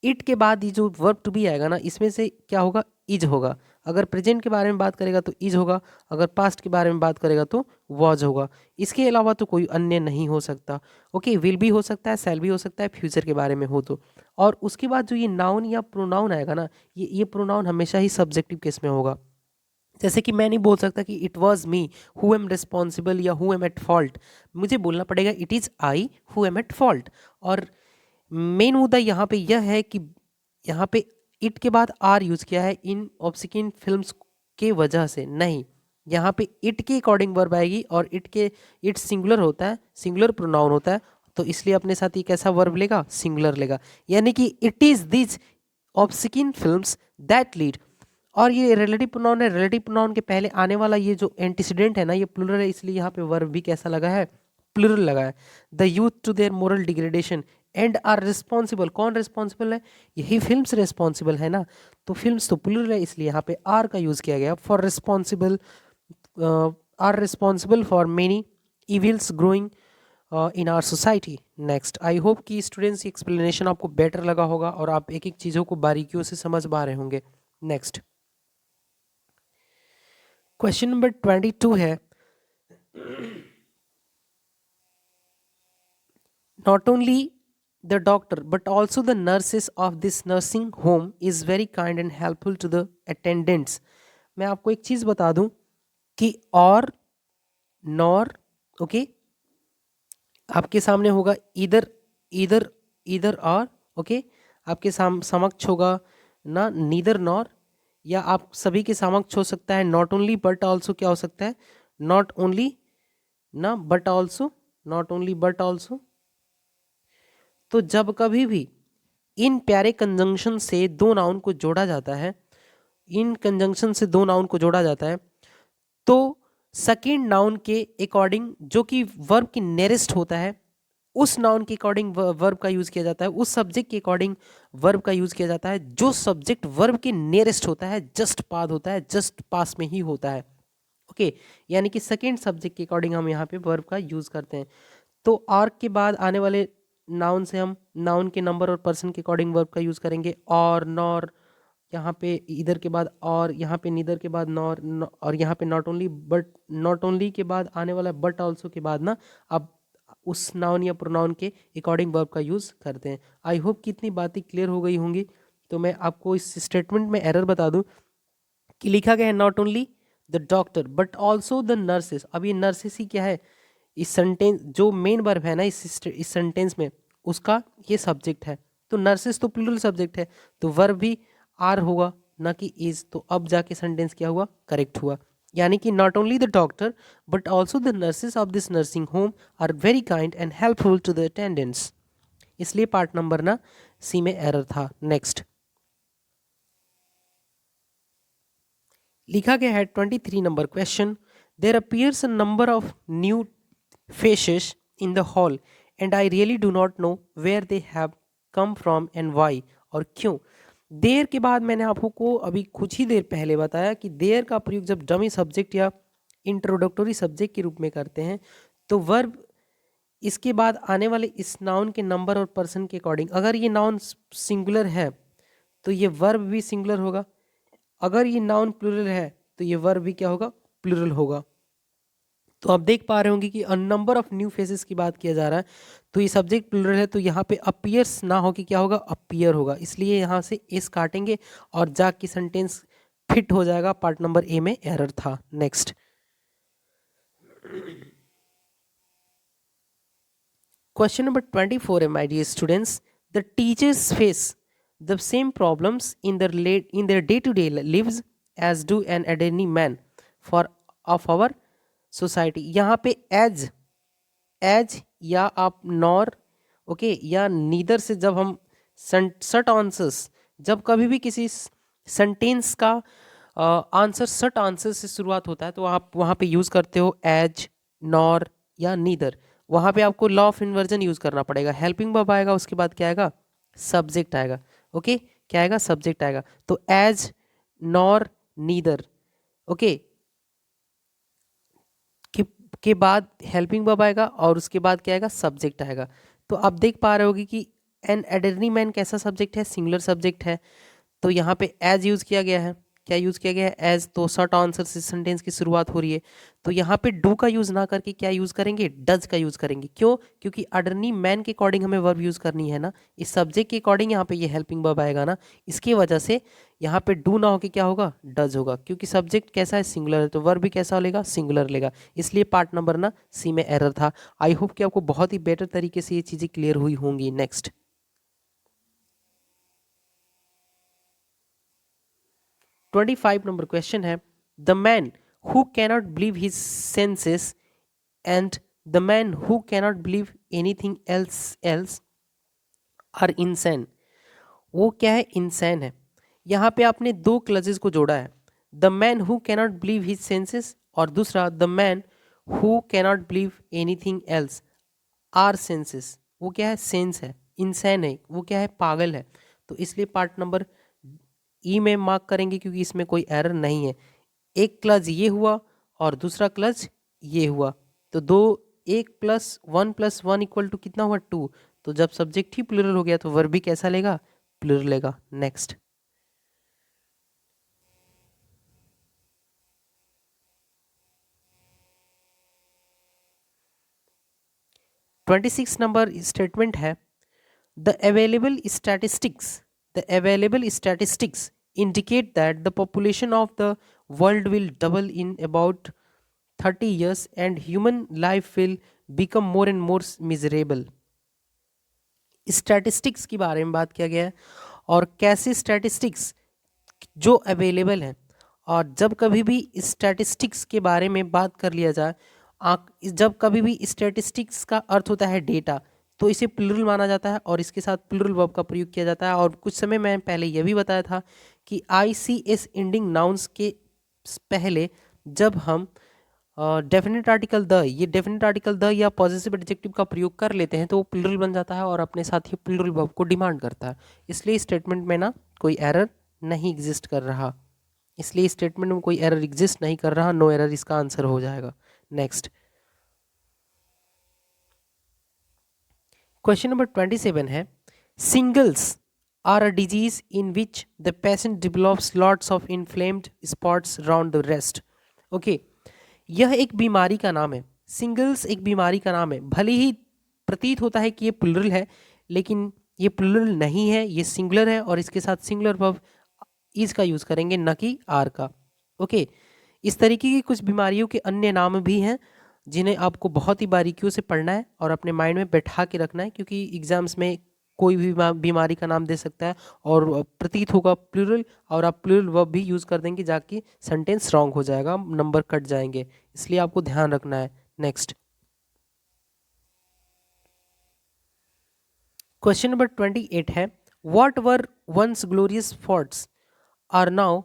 इट के बाद ये जो वर्ब टू बी आएगा ना, इसमें से क्या होगा, इज होगा। अगर प्रेजेंट के बारे में बात करेगा तो इज होगा, अगर पास्ट के बारे में बात करेगा तो वॉज होगा। इसके अलावा तो कोई अन्य नहीं हो सकता। ओके, विल भी हो सकता है, शैल भी हो सकता है, फ्यूचर के बारे में हो तो। और उसके बाद जो ये नाउन या प्रोनाउन आएगा ना, ये प्रोनाउन हमेशा ही सब्जेक्टिव केस में होगा। जैसे कि मैं नहीं बोल सकता कि it was me who am responsible या हु एम एट फॉल्ट। मुझे बोलना पड़ेगा it is I who am at fault. और मेन मुद्दा यहाँ पे यह है कि यहाँ पे इट के बाद आर यूज़ किया है इन ऑब्सिक्यूएंट फिल्म्स के वजह से, नहीं, यहाँ पे इट के अकॉर्डिंग वर्ब आएगी और इट सिंगुलर होता है, सिंगुलर प्रोनाउन होता है, तो इसलिए अपने साथ ये कैसा वर्ब लेगा, सिंगुलर लेगा। यानी कि it is this obsequent films that lead, और ये रिलेटिव प्रोनाउन है, रिलेटिव प्रोनाउन के पहले आने वाला ये जो एंटीसीडेंट है ना, ये प्लूरल है, इसलिए यहाँ पे वर्ब भी कैसा लगा है, प्लूरल लगा है। The youth to their moral degradation and are responsible, कौन रिस्पॉन्सिबल है, यही फिल्म्स रिस्पॉन्सिबल है ना, तो फिल्म्स तो प्लूरल है, इसलिए यहाँ पे आर का यूज़ किया गया। For responsible, are responsible for many evils growing in our society. Next, I hope कि स्टूडेंट्स की एक्सप्लेनेशन आपको बेटर लगा होगा और आप एक एक चीज़ों को बारीकियों से समझ पा रहे होंगे। नेक्स्ट क्वेश्चन नंबर 22 है, not only the doctor but also the nurses of this nursing home is very kind and helpful to the attendants. मैं आपको एक चीज बता दूं कि और नॉर, ओके, आपके सामने होगा इधर इधर इधर और, ओके, आपके समक्ष होगा ना नीदर नॉर, या आप सभी के समक्ष हो सकता है नॉट ओनली बट ऑल्सो, क्या हो सकता है नॉट ओनली ना but also, not only but also. तो जब कभी भी इन प्यारे कंजंक्शन से दो नाउन को जोड़ा जाता है, इन कंजंक्शन से दो नाउन को जोड़ा जाता है, तो सेकेंड नाउन के अकॉर्डिंग जो कि वर्ब की नियरेस्ट होता है, उस नाउन के अकॉर्डिंग वर्ब का यूज किया जाता है, उस सब्जेक्ट के अकॉर्डिंग वर्ब का यूज किया जाता है। जो सब्जेक्ट वर्ब के नियरेस्ट होता है, जस्ट पास होता है, जस्ट पास में ही होता है, ओके, यानी कि सेकेंड सब्जेक्ट के अकॉर्डिंग हम यहाँ पे वर्ब का यूज करते हैं। तो आर के बाद आने वाले नाउन से हम नाउन के नंबर और पर्सन के अकॉर्डिंग वर्ब का यूज करेंगे। और नॉर, यहाँ पे इधर के बाद और, यहाँ पे नीदर के बाद नॉर, और यहाँ पे not only but, not only के बाद आने वाला बट ऑल्सो के बाद ना अब उस नाउन या प्रोनाउन के अकॉर्डिंग वर्ब का यूज करते हैं। आई होप कि इतनी बातें क्लियर हो गई होंगी। तो मैं आपको इस स्टेटमेंट में एरर बता दूं कि लिखा गया है not only the doctor but also the nurses. अब ये नर्सेस ही क्या है, इस सेंटेंस जो मेन वर्ब है ना इस सेंटेंस में, उसका ये सब्जेक्ट है। तो नर्सेस तो प्लूरल सब्जेक्ट है, तो वर्ब भी आर होगा ना कि इज। तो अब जाके सेंटेंस क्या हुआ, करेक्ट हुआ। यानी कि not only the doctor but also the nurses of this nursing home are very kind and helpful to the attendants. इसलिए पार्ट नंबर ना सी में एरर था। नेक्स्ट लिखा गया है 23 number question, there appears a number of new faces in the hall and I really do not know where they have come from and why, और क्यों। There के बाद मैंने आपको अभी कुछ ही देर पहले बताया कि देयर का प्रयोग जब डमी सब्जेक्ट या इंट्रोडक्टरी सब्जेक्ट के रूप में करते हैं, तो वर्ब इसके बाद आने वाले इस नाउन के नंबर और पर्सन के अकॉर्डिंग, अगर ये नाउन सिंगुलर है तो ये वर्ब भी सिंगुलर होगा, अगर ये नाउन प्लूरल है तो ये वर्ब भी क्या होगा, प्लूरल होगा। तो आप देख पा रहे होंगे कि नंबर ऑफ न्यू फेसेस की बात किया जा रहा है, तो ये सब्जेक्ट प्लूरल है, तो यहाँ पे अपीयर्स ना हो कि क्या होगा, अपीयर होगा। इसलिए यहाँ से एस काटेंगे और जाके सेंटेंस फिट हो जाएगा। पार्ट नंबर ए में एरर था। नेक्स्ट क्वेश्चन नंबर 24 है, my dear students, the teachers face the same problems in their day to day lives as do an एडर्नी man for of our society. यहाँ पे as, as या आप nor, okay, या neither से जब हम सट आंसर्स, जब कभी भी किसी सेंटेंस का आंसर सट आंसर से शुरुआत होता है, तो आप वहाँ पे यूज़ करते हो एज, नॉर या नीदर। वहाँ पे आपको लॉ ऑफ इन्वर्जन यूज़ करना पड़ेगा। हेल्पिंग वर्ब आएगा, उसके बाद क्या आएगा, सब्जेक्ट आएगा, ओके, क्या आएगा, सब्जेक्ट आएगा। तो एज, नॉर, नीदर, ओके, के बाद हेल्पिंग वर्ब आएगा और उसके बाद क्या आएगा, सब्जेक्ट आएगा। तो आप देख पा रहे होगे कि एन एडर्नी मैन कैसा सब्जेक्ट है, सिंगुलर सब्जेक्ट है। तो यहाँ पे एज यूज किया गया है, क्या यूज किया गया है, एज। तो शॉर्ट आंसर से सेंटेंस की शुरुआत हो रही है, तो यहाँ पे डू का यूज ना करके क्या यूज करेंगे, डज का यूज करेंगे। क्यों, क्योंकि अडर्नी मैन के अकॉर्डिंग हमें वर्ब यूज करनी है ना, इस सब्जेक्ट के अकॉर्डिंग यहाँ पे ये हेल्पिंग वर्ब आएगा ना, इसकी वजह से यहाँ पे डू ना होके क्या होगा, डज होगा। क्योंकि सब्जेक्ट कैसा है, सिंगुलर है, तो वर्ब भी कैसा लेगा, सिंगुलर लेगा। इसलिए पार्ट नंबर ना सी में एरर था। आई होप कि आपको बहुत ही बेटर तरीके से ये चीजें क्लियर हुई होंगी। नेक्स्ट 25 नंबर क्वेश्चन है, the man who cannot believe his senses and the man who cannot believe anything else are insane. वो क्या है, इंसैन है। यहाँ पे आपने दो क्लजेस को जोड़ा है, the man who cannot believe his senses और दूसरा the man who cannot believe anything else are senses. वो क्या है, सेंस है, इंसैन है, वो क्या है, पागल है। तो इसलिए पार्ट नंबर ई में मार्क करेंगे, क्योंकि इसमें कोई एरर नहीं है। एक क्लज ये हुआ और दूसरा क्लज ये हुआ, तो दो, एक प्लस वन इक्वल टू कितना हुआ, टू। तो जब सब्जेक्ट ही प्लूरल हो गया तो वर्ब भी कैसा लेगा, प्लूरल लेगा। नेक्स्ट 26 नंबर स्टेटमेंट है, the available statistics indicate that the population of the world will double in about 30 years and human life will become more and more miserable. Statistics के बारे में बात किया गया है और कैसे स्टैटिस्टिक्स जो अवेलेबल हैं, और जब कभी भी स्टैटिस्टिक्स के बारे में बात कर लिया जाए, जब कभी भी स्टैटिस्टिक्स का अर्थ होता है डेटा, तो इसे प्लूरल माना जाता है और इसके साथ प्लूरल वर्ब का प्रयोग किया जाता है। और कुछ समय मैं पहले यह भी बताया था कि ICS एंडिंग नाउन्स के पहले जब हम डेफिनेट आर्टिकल द, ये डेफिनेट आर्टिकल द या पॉजिटिव एडजेक्टिव का प्रयोग कर लेते हैं तो वो प्लूरल बन जाता है और अपने साथ ही प्लूरल वर्ब को डिमांड करता है। इसलिए स्टेटमेंट में ना कोई एरर नहीं एग्जिस्ट कर रहा, इसलिए स्टेटमेंट में कोई एरर एग्जिस्ट नहीं कर रहा, नो एरर इसका आंसर हो जाएगा। नेक्स्ट क्वेश्चन नंबर 27 है, singles are a disease in which the patient develops lots of inflamed spots round the rest. Okay, यह एक बीमारी का नाम है। सिंगल्स एक बीमारी का नाम है, भले ही प्रतीत होता है कि ये प्लूरल है, लेकिन ये प्लूरल नहीं है, ये सिंगुलर है और इसके साथ सिंगुलर वर्ब इज का यूज करेंगे, न कि आर का। ओके, इस तरीके की कुछ बीमारियों के अन्य नाम भी हैं जिन्हें आपको बहुत ही बारीकियों से पढ़ना है और अपने माइंड में बैठा के रखना है, क्योंकि एग्जाम्स में कोई भी बीमारी का नाम दे सकता है और प्रतीत होगा प्लूरल, और आप प्लूरल वर्ब भी यूज कर देंगे, जाके सेंटेंस रॉन्ग हो जाएगा, नंबर कट जाएंगे, इसलिए आपको ध्यान रखना है। नेक्स्ट क्वेश्चन नंबर 28 है, what were once glorious forts are now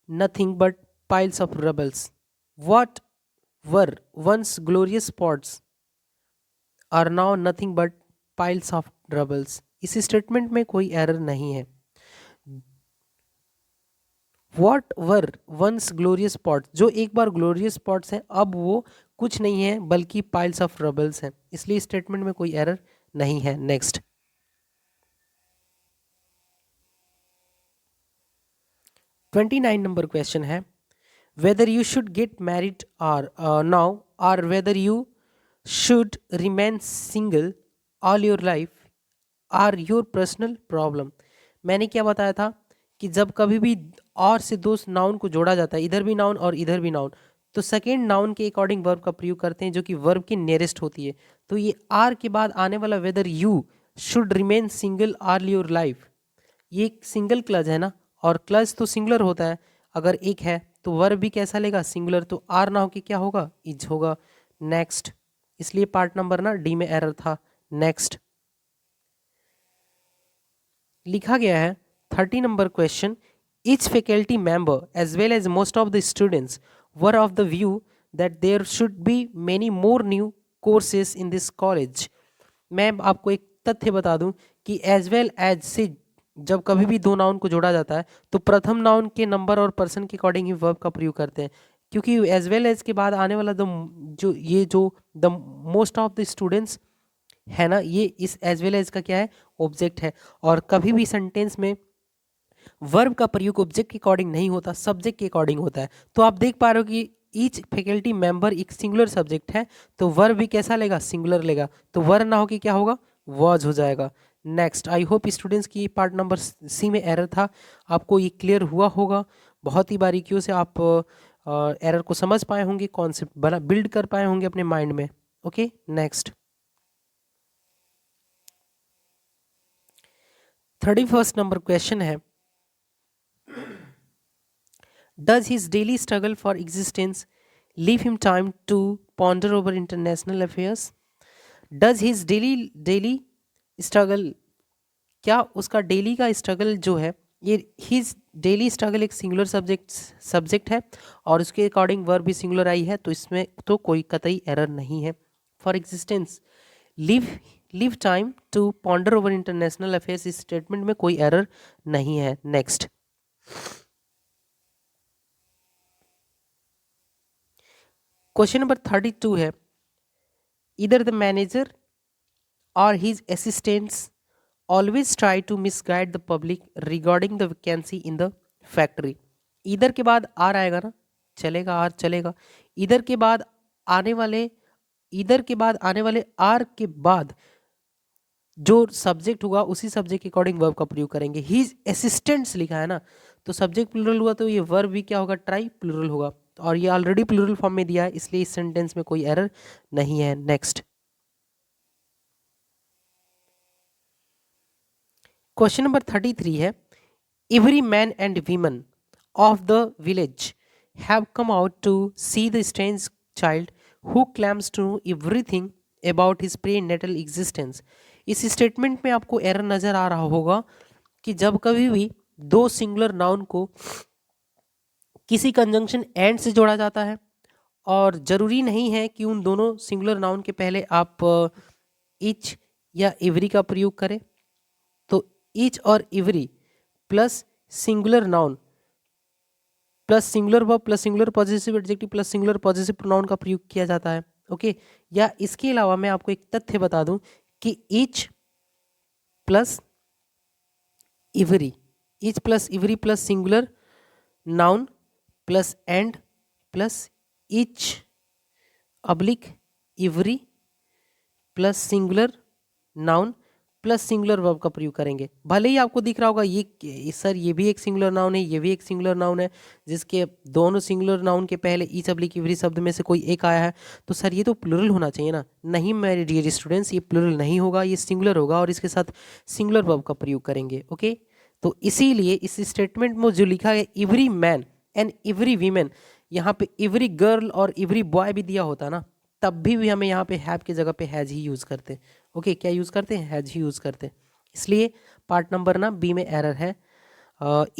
nothing but piles of rubbles. What were once glorious spots are now nothing but piles of rubbles. इस स्टेटमेंट में कोई एरर नहीं है। What were once glorious spots, जो एक बार glorious spots हैं, अब वो कुछ नहीं है बल्कि piles of rubbles हैं, इसलिए स्टेटमेंट में कोई एरर नहीं है। नेक्स्ट 29 नंबर क्वेश्चन है, whether you should get married or now or whether you should remain single all your life are your personal problem. मैंने क्या बताया था कि जब कभी भी और से दो नाउन को जोड़ा जाता है, इधर भी नाउन और इधर भी नाउन, तो सेकेंड नाउन के अकॉर्डिंग वर्ब का प्रयोग करते हैं जो कि वर्ब के नियरेस्ट होती है। तो ये आर के बाद आने वाला whether you should remain single all your life, ये एक सिंगल क्लज है ना, और क्लज तो सिंगुलर होता है, अगर एक है तो वर्ब भी कैसा लेगा, सिंगुलर, तो आर ना होके क्या होगा, इज होगा। नेक्स्ट, इसलिए पार्ट नंबर ना डी में एरर था। नेक्स्ट लिखा गया है 30 number question, each faculty member as well as most of the students were of the view that there should be many more new courses in this college. मैं आपको एक तथ्य बता दूं कि एज वेल एज से जब कभी भी दो नाउन को जोड़ा जाता है तो प्रथम नाउन के नंबर और पर्सन के अकॉर्डिंग ही वर्ब का प्रयोग करते हैं, क्योंकि एज वेल एज के बाद आने वाला the most of the students है ना, ये इस एज वेल एज का क्या है, ऑब्जेक्ट है, और कभी भी सेंटेंस में वर्ब का प्रयोग ऑब्जेक्ट के अकॉर्डिंग नहीं होता, सब्जेक्ट के अकॉर्डिंग होता है। तो आप देख पा रहे हो कि ईच फैकल्टी मेंबर एक सिंगुलर सब्जेक्ट है, तो वर्ब भी कैसा लेगा, सिंगुलर लेगा, तो वर्ब ना हो कि क्या होगा, वॉज हो जाएगा। नेक्स्ट, आई होप स्टूडेंट्स की पार्ट नंबर सी में एरर था, आपको ये क्लियर हुआ होगा, बहुत ही बारीकियों से आप एरर को समझ पाए होंगे, कॉन्सेप्ट बना बिल्ड कर पाए होंगे अपने माइंड में। Okay, next 31st number question है, does his daily struggle for existence leave him time to ponder over international affairs? Does his daily struggle, क्या उसका डेली का स्ट्रगल जो है, ये हिज डेली स्ट्रगल एक सिंगुलर सब्जेक्ट है और उसके अकॉर्डिंग वर्ब भी सिंगुलर आई है, तो इसमें तो कोई कतई एरर नहीं है। For existence live time to ponder over international affairs, इस स्टेटमेंट में कोई एरर नहीं है। नेक्स्ट क्वेश्चन नंबर 32 है, इधर द मैनेजर और his assistants always try to misguide the public regarding the vacancy in the factory. इधर के बाद आर आएगा ना, चलेगा, आर चलेगा। इधर के बाद आने वाले ईदर के बाद आने वाले आर के बाद जो सब्जेक्ट होगा उसी सब्जेक्ट के अकॉर्डिंग वर्ब का प्रयोग करेंगे। ही असिस्टेंट्स लिखा है ना, तो सब्जेक्ट प्लूरल हुआ तो ये वर्ब भी क्या होगा, ट्राई प्लूरल होगा, और ये ऑलरेडी प्लूरल फॉर्म में दिया है, इसलिए इस सेंटेंस में कोई एरर नहीं है। नेक्स्ट क्वेश्चन नंबर 33 है, every man and women of the village have come out to see the strange child who claims to know everything about his prenatal existence. इस स्टेटमेंट में आपको error नजर आ रहा होगा कि जब कभी भी दो सिंगुलर नाउन को किसी कंजंक्शन एंड से जोड़ा जाता है, और जरूरी नहीं है कि उन दोनों सिंगुलर नाउन के पहले आप इच या एवरी का प्रयोग करें, तो इच और every plus singular noun plus singular verb plus singular positive adjective plus singular positive pronoun का प्रयोग किया जाता है। ओके, या इसके अलावा मैं आपको एक तथ्य बता दूं कि etch plus every, etch plus every plus singular noun plus and plus etch oblique every plus singular noun plus singular verb का प्रयोग करेंगे। भले ही आपको दिख रहा होगा ये सर ये भी एक सिंगुलर नाउन है, ये भी एक सिंगुलर नाउन है, जिसके दोनों सिंगुलर नाउन के पहले ईच अब्लिक इवरी शब्द में से कोई एक आया है, तो सर ये तो प्लूरल होना चाहिए ना। नहीं मेरे डियर स्टूडेंट्स, ये प्लूरल नहीं होगा, ये सिंगुलर होगा और इसके साथ सिंगुलर वर्ब का प्रयोग करेंगे। ओके, तो इसीलिए इस स्टेटमेंट में जो लिखा है every man and every women, यहाँ पे एवरी गर्ल और एवरी बॉय भी दिया होता ना, तब भी हमें यहाँ पे हैव की जगह पे हैज ही यूज करते। ओके, क्या यूज करते हैं, हैज ही यूज करते। इसलिए पार्ट नंबर ना बी में एरर है।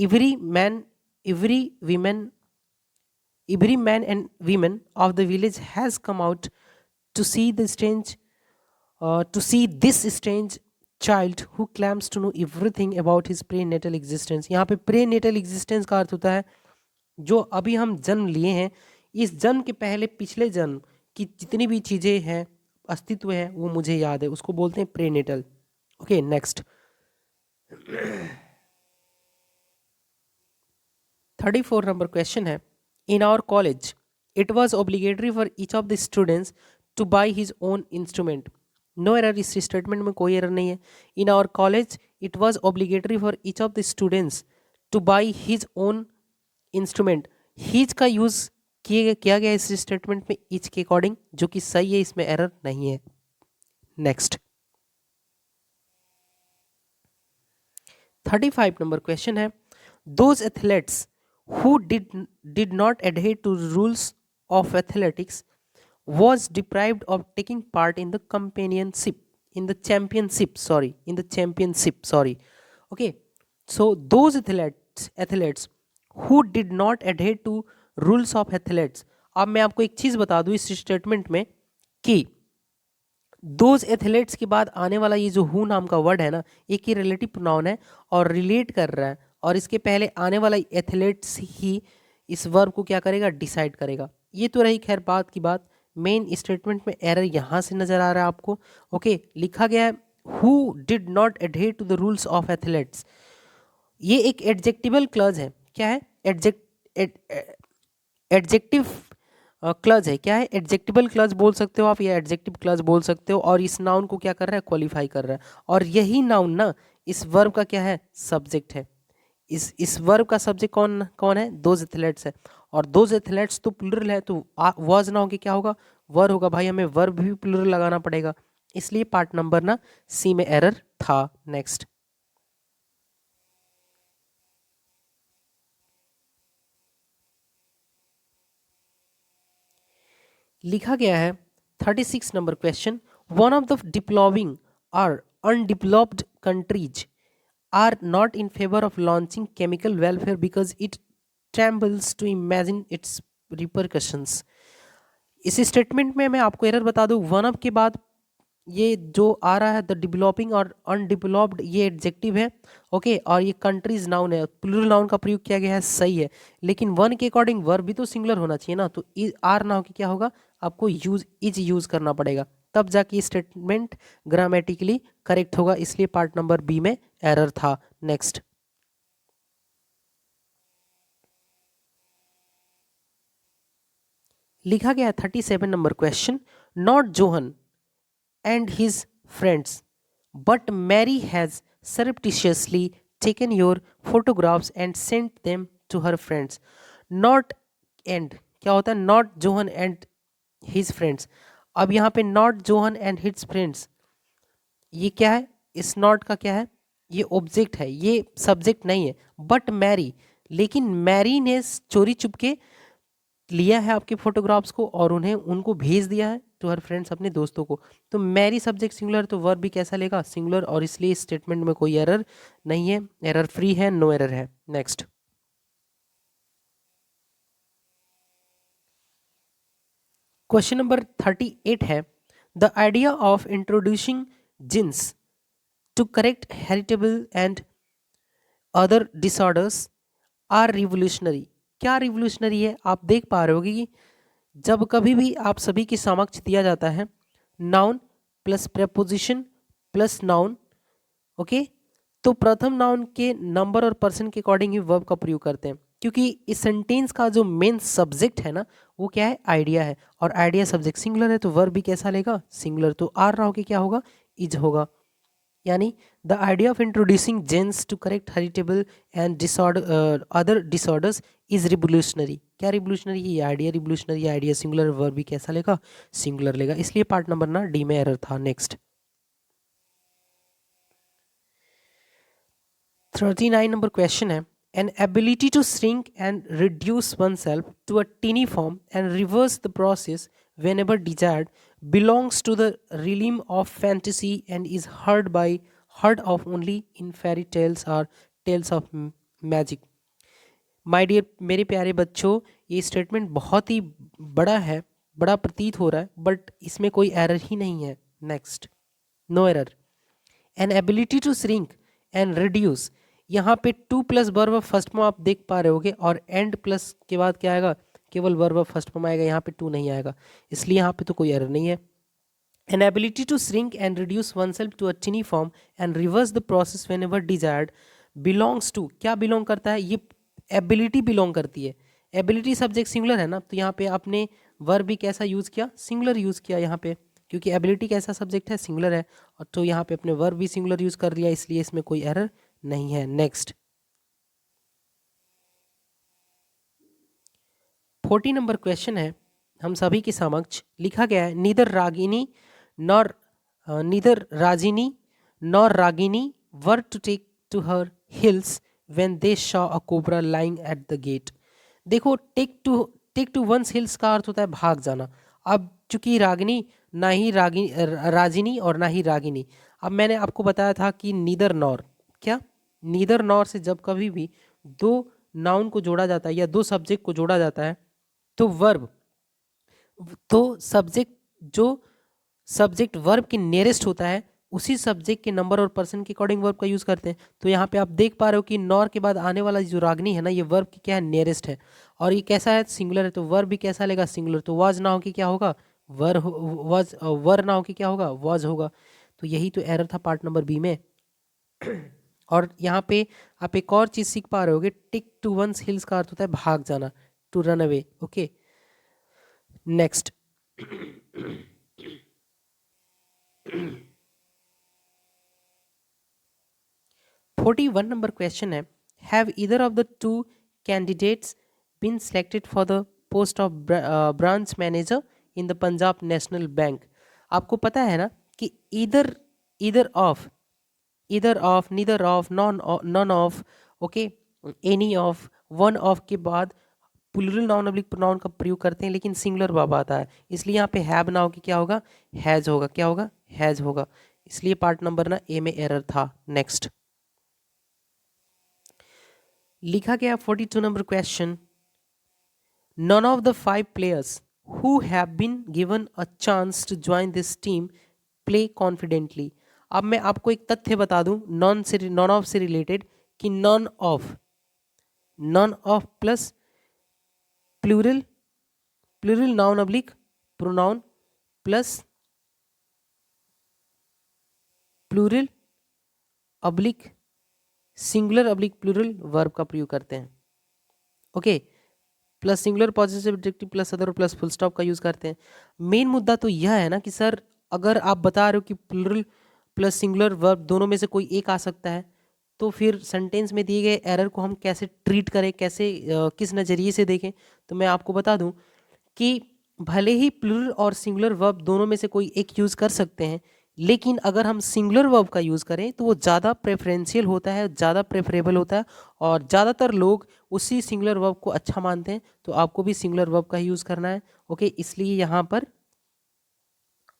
Every man every women every man and women of the village has come out to see the strange to see this strange child who claims to know everything about his prenatal existence. यहाँ पे pre natal existence का अर्थ होता है जो अभी हम जन्म लिए हैं, इस जन्म के पहले पिछले जन्म की जितनी भी चीज़ें हैं, अस्तित्व है, वो मुझे याद है, उसको बोलते हैं prenatal. Okay, next 34 number question है, in our college it was obligatory for each of the students to buy his own instrument. No error, इस स्टेटमेंट में कोई एरर नहीं है। In our college it was obligatory for each of the students to buy his own instrument. His का use किया गया इस statement में इच के अकॉर्डिंग, जो कि सही है, इसमें एरर नहीं है। नेक्स्ट 35 नंबर क्वेश्चन है, those athletes who did not adhere to rules of athletics was deprived of taking part in the championship, sorry. Okay, so those athletes who did not adhere to rules of athletes। अब मैं आपको एक चीज बता दूं इस statement में कि दोज एथलेट्स के बाद आने वाला ये जो हु नाम का वर्ड है ना, एक ही रिलेटिव प्रोनाउन है और रिलेट कर रहा है, और इसके पहले आने वाला एथलेट्स ही इस वर्ब को क्या करेगा, डिसाइड करेगा। ये तो रही खैर बात की बात। मेन स्टेटमेंट में एरर यहाँ से नजर आ रहा है आपको। ओके, लिखा गया है who did not adhere to the rules of athletes. ये एक एडजेक्टिवल क्लॉज है। क्या है, एडजेक्टिव क्लॉज है। क्या है, एडजेक्टिवल क्लॉज बोल सकते हो आप, या एडजेक्टिव क्लॉज बोल सकते हो, और इस नाउन को क्या कर रहा है, क्वालिफाई कर रहा है, और यही नाउन ना इस वर्ब का क्या है, सब्जेक्ट है। इस वर्ब का सब्जेक्ट कौन कौन है, दोज एथलेट्स है, और दोज एथलेट्स तो प्लूरल है, तो वाज ना होके क्या होगा, वर्ब होगा। भाई हमें वर्ब भी प्लूरल लगाना पड़ेगा, इसलिए पार्ट नंबर ना सी में एरर था। नेक्स्ट लिखा गया है 36 number question, one of the developing और undeveloped countries are not in favor of launching chemical welfare because it trembles to imagine its repercussions। इस स्टेटमेंट में मैं आपको एरर बता दूं, वन ऑफ के बाद ये जो आ रहा है द डेवलपिंग और अनडेवलप्ड, ये एडजेक्टिव है। ओके, और ये कंट्रीज नाउन है, प्लूरल नाउन का प्रयोग किया गया है, सही है, लेकिन वन के अकॉर्डिंग वर्ब भी तो सिंगुलर होना चाहिए ना, तो आर ना होके क्या होगा, आपको इज यूज करना पड़ेगा, तब जाके स्टेटमेंट ग्रामेटिकली करेक्ट होगा, इसलिए पार्ट नंबर बी में एरर था। नेक्स्ट लिखा गया 37 number question, not Johan and his friends, but Mary has surreptitiously taken your photographs and sent them to her friends. Not and क्या होता है not Johan and his friends. अब यहाँ पे not Johan and his friends, ये क्या है, इस नॉट का क्या है, ये ऑब्जेक्ट है, ये सब्जेक्ट नहीं है. बट मैरी, लेकिन मैरी ने चोरी चुपके लिया है आपके फोटोग्राफ्स को और उन्हें उनको भेज दिया है टू हर फ्रेंड्स, अपने दोस्तों को. तो मैरी सब्जेक्ट सिंगुलर, तो वर्ब भी कैसा लेगा, सिंगुलर, और इसलिए इस स्टेटमेंट में कोई एरर नहीं है, एरर फ्री है, नो एरर है. नेक्स्ट क्वेश्चन नंबर 38 है, the idea of introducing genes to correct heritable and other disorders are revolutionary. क्या रिवोल्यूशनरी है, आप देख पा रहे होगे कि जब कभी भी आप सभी के समक्ष दिया जाता है noun plus preposition plus noun, okay, तो प्रथम नाउन के नंबर और पर्सन के अकॉर्डिंग ही वर्ब का प्रयोग करते हैं, क्योंकि इस सेंटेंस का जो मेन सब्जेक्ट है ना वो क्या है, आइडिया है, और आइडिया सब्जेक्ट सिंगुलर है, तो वर्ब भी कैसा लेगा, सिंगुलर. तो आर रहा होगा क्या होगा, इज होगा. यानी the idea of introducing genes to correct heritable and disorder other disorders is revolutionary. क्या रिवोल्यूशनरी, ये idea revolutionary, idea singular, verb भी कैसा लेगा, सिंगुलर लेगा. इसलिए पार्ट नंबर ना डी में एरर था. नेक्स्ट 39 नंबर क्वेश्चन है, an ability to shrink and reduce oneself to a tiny form and reverse the process whenever desired belongs to the realm of fantasy and is heard of only in fairy tales or tales of magic. My dear मेरे प्यारे बच्चों, ये statement बहुत ही बड़ा है, बड़ा प्रतीत हो रहा है, बट इसमें कोई एरर ही नहीं है. Next, no error. An ability to shrink and reduce, यहाँ पे टू प्लस वर्ब फर्स्ट में आप देख पा रहे होगे, और एंड प्लस के बाद क्या आएगा, केवल वर्ब फर्स्ट फॉर्म आएगा, यहाँ पे टू नहीं आएगा, इसलिए यहाँ पे तो कोई एरर नहीं है. An ability to shrink and reduce oneself to a tiny form and reverse the process whenever desired belongs to, क्या बिलोंग करता है, ये एबिलिटी बिलोंग करती है. एबिलिटी सब्जेक्ट सिंगुलर है ना, तो यहाँ पे आपने वर्ब भी कैसा यूज़ किया, सिंगुलर यूज़ किया यहाँ पे, क्योंकि एबिलिटी कैसा सब्जेक्ट है, सिंगुलर है, और तो यहाँ पे अपने वर्ब भी सिंगुलर यूज़ कर लिया, इसलिए इसमें कोई एरर नहीं है. नेक्स्ट 40 नंबर क्वेश्चन है, हम सभी के समक्ष लिखा गया है, neither Rajini nor Ragini were to take to her heels when they saw a cobra lying at the gate. देखो, टेक टू वंस हिल्स का अर्थ होता है भाग जाना. अब चूंकि रागिनी ना ही राजिनी और ना ही रागिनी, अब मैंने आपको बताया था कि नीदर नॉर, क्या, नीदर नॉर से जब कभी भी दो नाउन को जोड़ा जाता है या दो सब्जेक्ट को जोड़ा जाता है, तो वर्ब, तो सब्जेक्ट जो सब्जेक्ट वर्ब के नियरेस्ट होता है उसी सब्जेक्ट के नंबर और पर्सन के अकॉर्डिंग वर्ब का यूज़ करते हैं. तो यहाँ पे आप देख पा रहे हो कि नॉर के बाद आने वाला जो रागनी है ना, ये वर्ब की क्या है, नियरेस्ट है, और ये कैसा है, सिंगुलर है, तो वर्ब भी कैसा लेगा, सिंगुलर. तो वाज ना हो कि क्या होगा, वर ना हो कि क्या होगा, वाज होगा. तो यही तो एरर था पार्ट नंबर बी में. और यहाँ पे आप एक और चीज़ सीख पा रहे होगे, टिक टू वंस हिल्स का अर्थ होता है भाग जाना, to run away. Okay, next 41 number question है, have either of the two candidates been selected for the post of branch manager in the Punjab national bank. आपको पता है ना कि either either of either of neither of none of, okay, any of, one of के बाद plural noun oblique pronoun का प्रयोग करते हैं, लेकिन सिंगुलर वर्ब आता है, इसलिए यहाँ पे हैव ना हो कि क्या होगा, हैज होगा. क्या होगा, हैज होगा. इसलिए पार्ट नंबर ना ए में एरर था. नेक्स्ट लिखा गया 42 number question, none of the 5 players who have been given a chance to join this team play confidently. अब मैं आपको एक तथ्य बता दूं नॉन ऑफ से रिलेटेड, कि none of plus plural plural noun oblique pronoun plus plural oblique singular oblique plural verb का प्रयोग करते हैं. Okay, plus singular positive adjective plus other plus full stop का यूज़ करते हैं। मेन मुद्दा तो यह है ना कि सर अगर आप बता रहे हो कि प्लूरल प्लस सिंगुलर वर्ब दोनों में से कोई एक आ सकता है, तो फिर सेंटेंस में दिए गए एरर को हम कैसे ट्रीट करें, कैसे किस नज़रिए से देखें। तो मैं आपको बता दूं कि भले ही प्लूरल और सिंगुलर वर्ब दोनों में से कोई एक यूज़ कर सकते हैं, लेकिन अगर हम सिंगुलर वर्ब का यूज़ करें तो वो ज़्यादा प्रेफरेंशियल होता है, ज़्यादा प्रेफरेबल होता है, और ज़्यादातर लोग उसी सिंगुलर वर्ब को अच्छा मानते हैं। तो आपको भी सिंगुलर वर्ब का ही यूज़ करना है। ओके, इसलिए यहाँ पर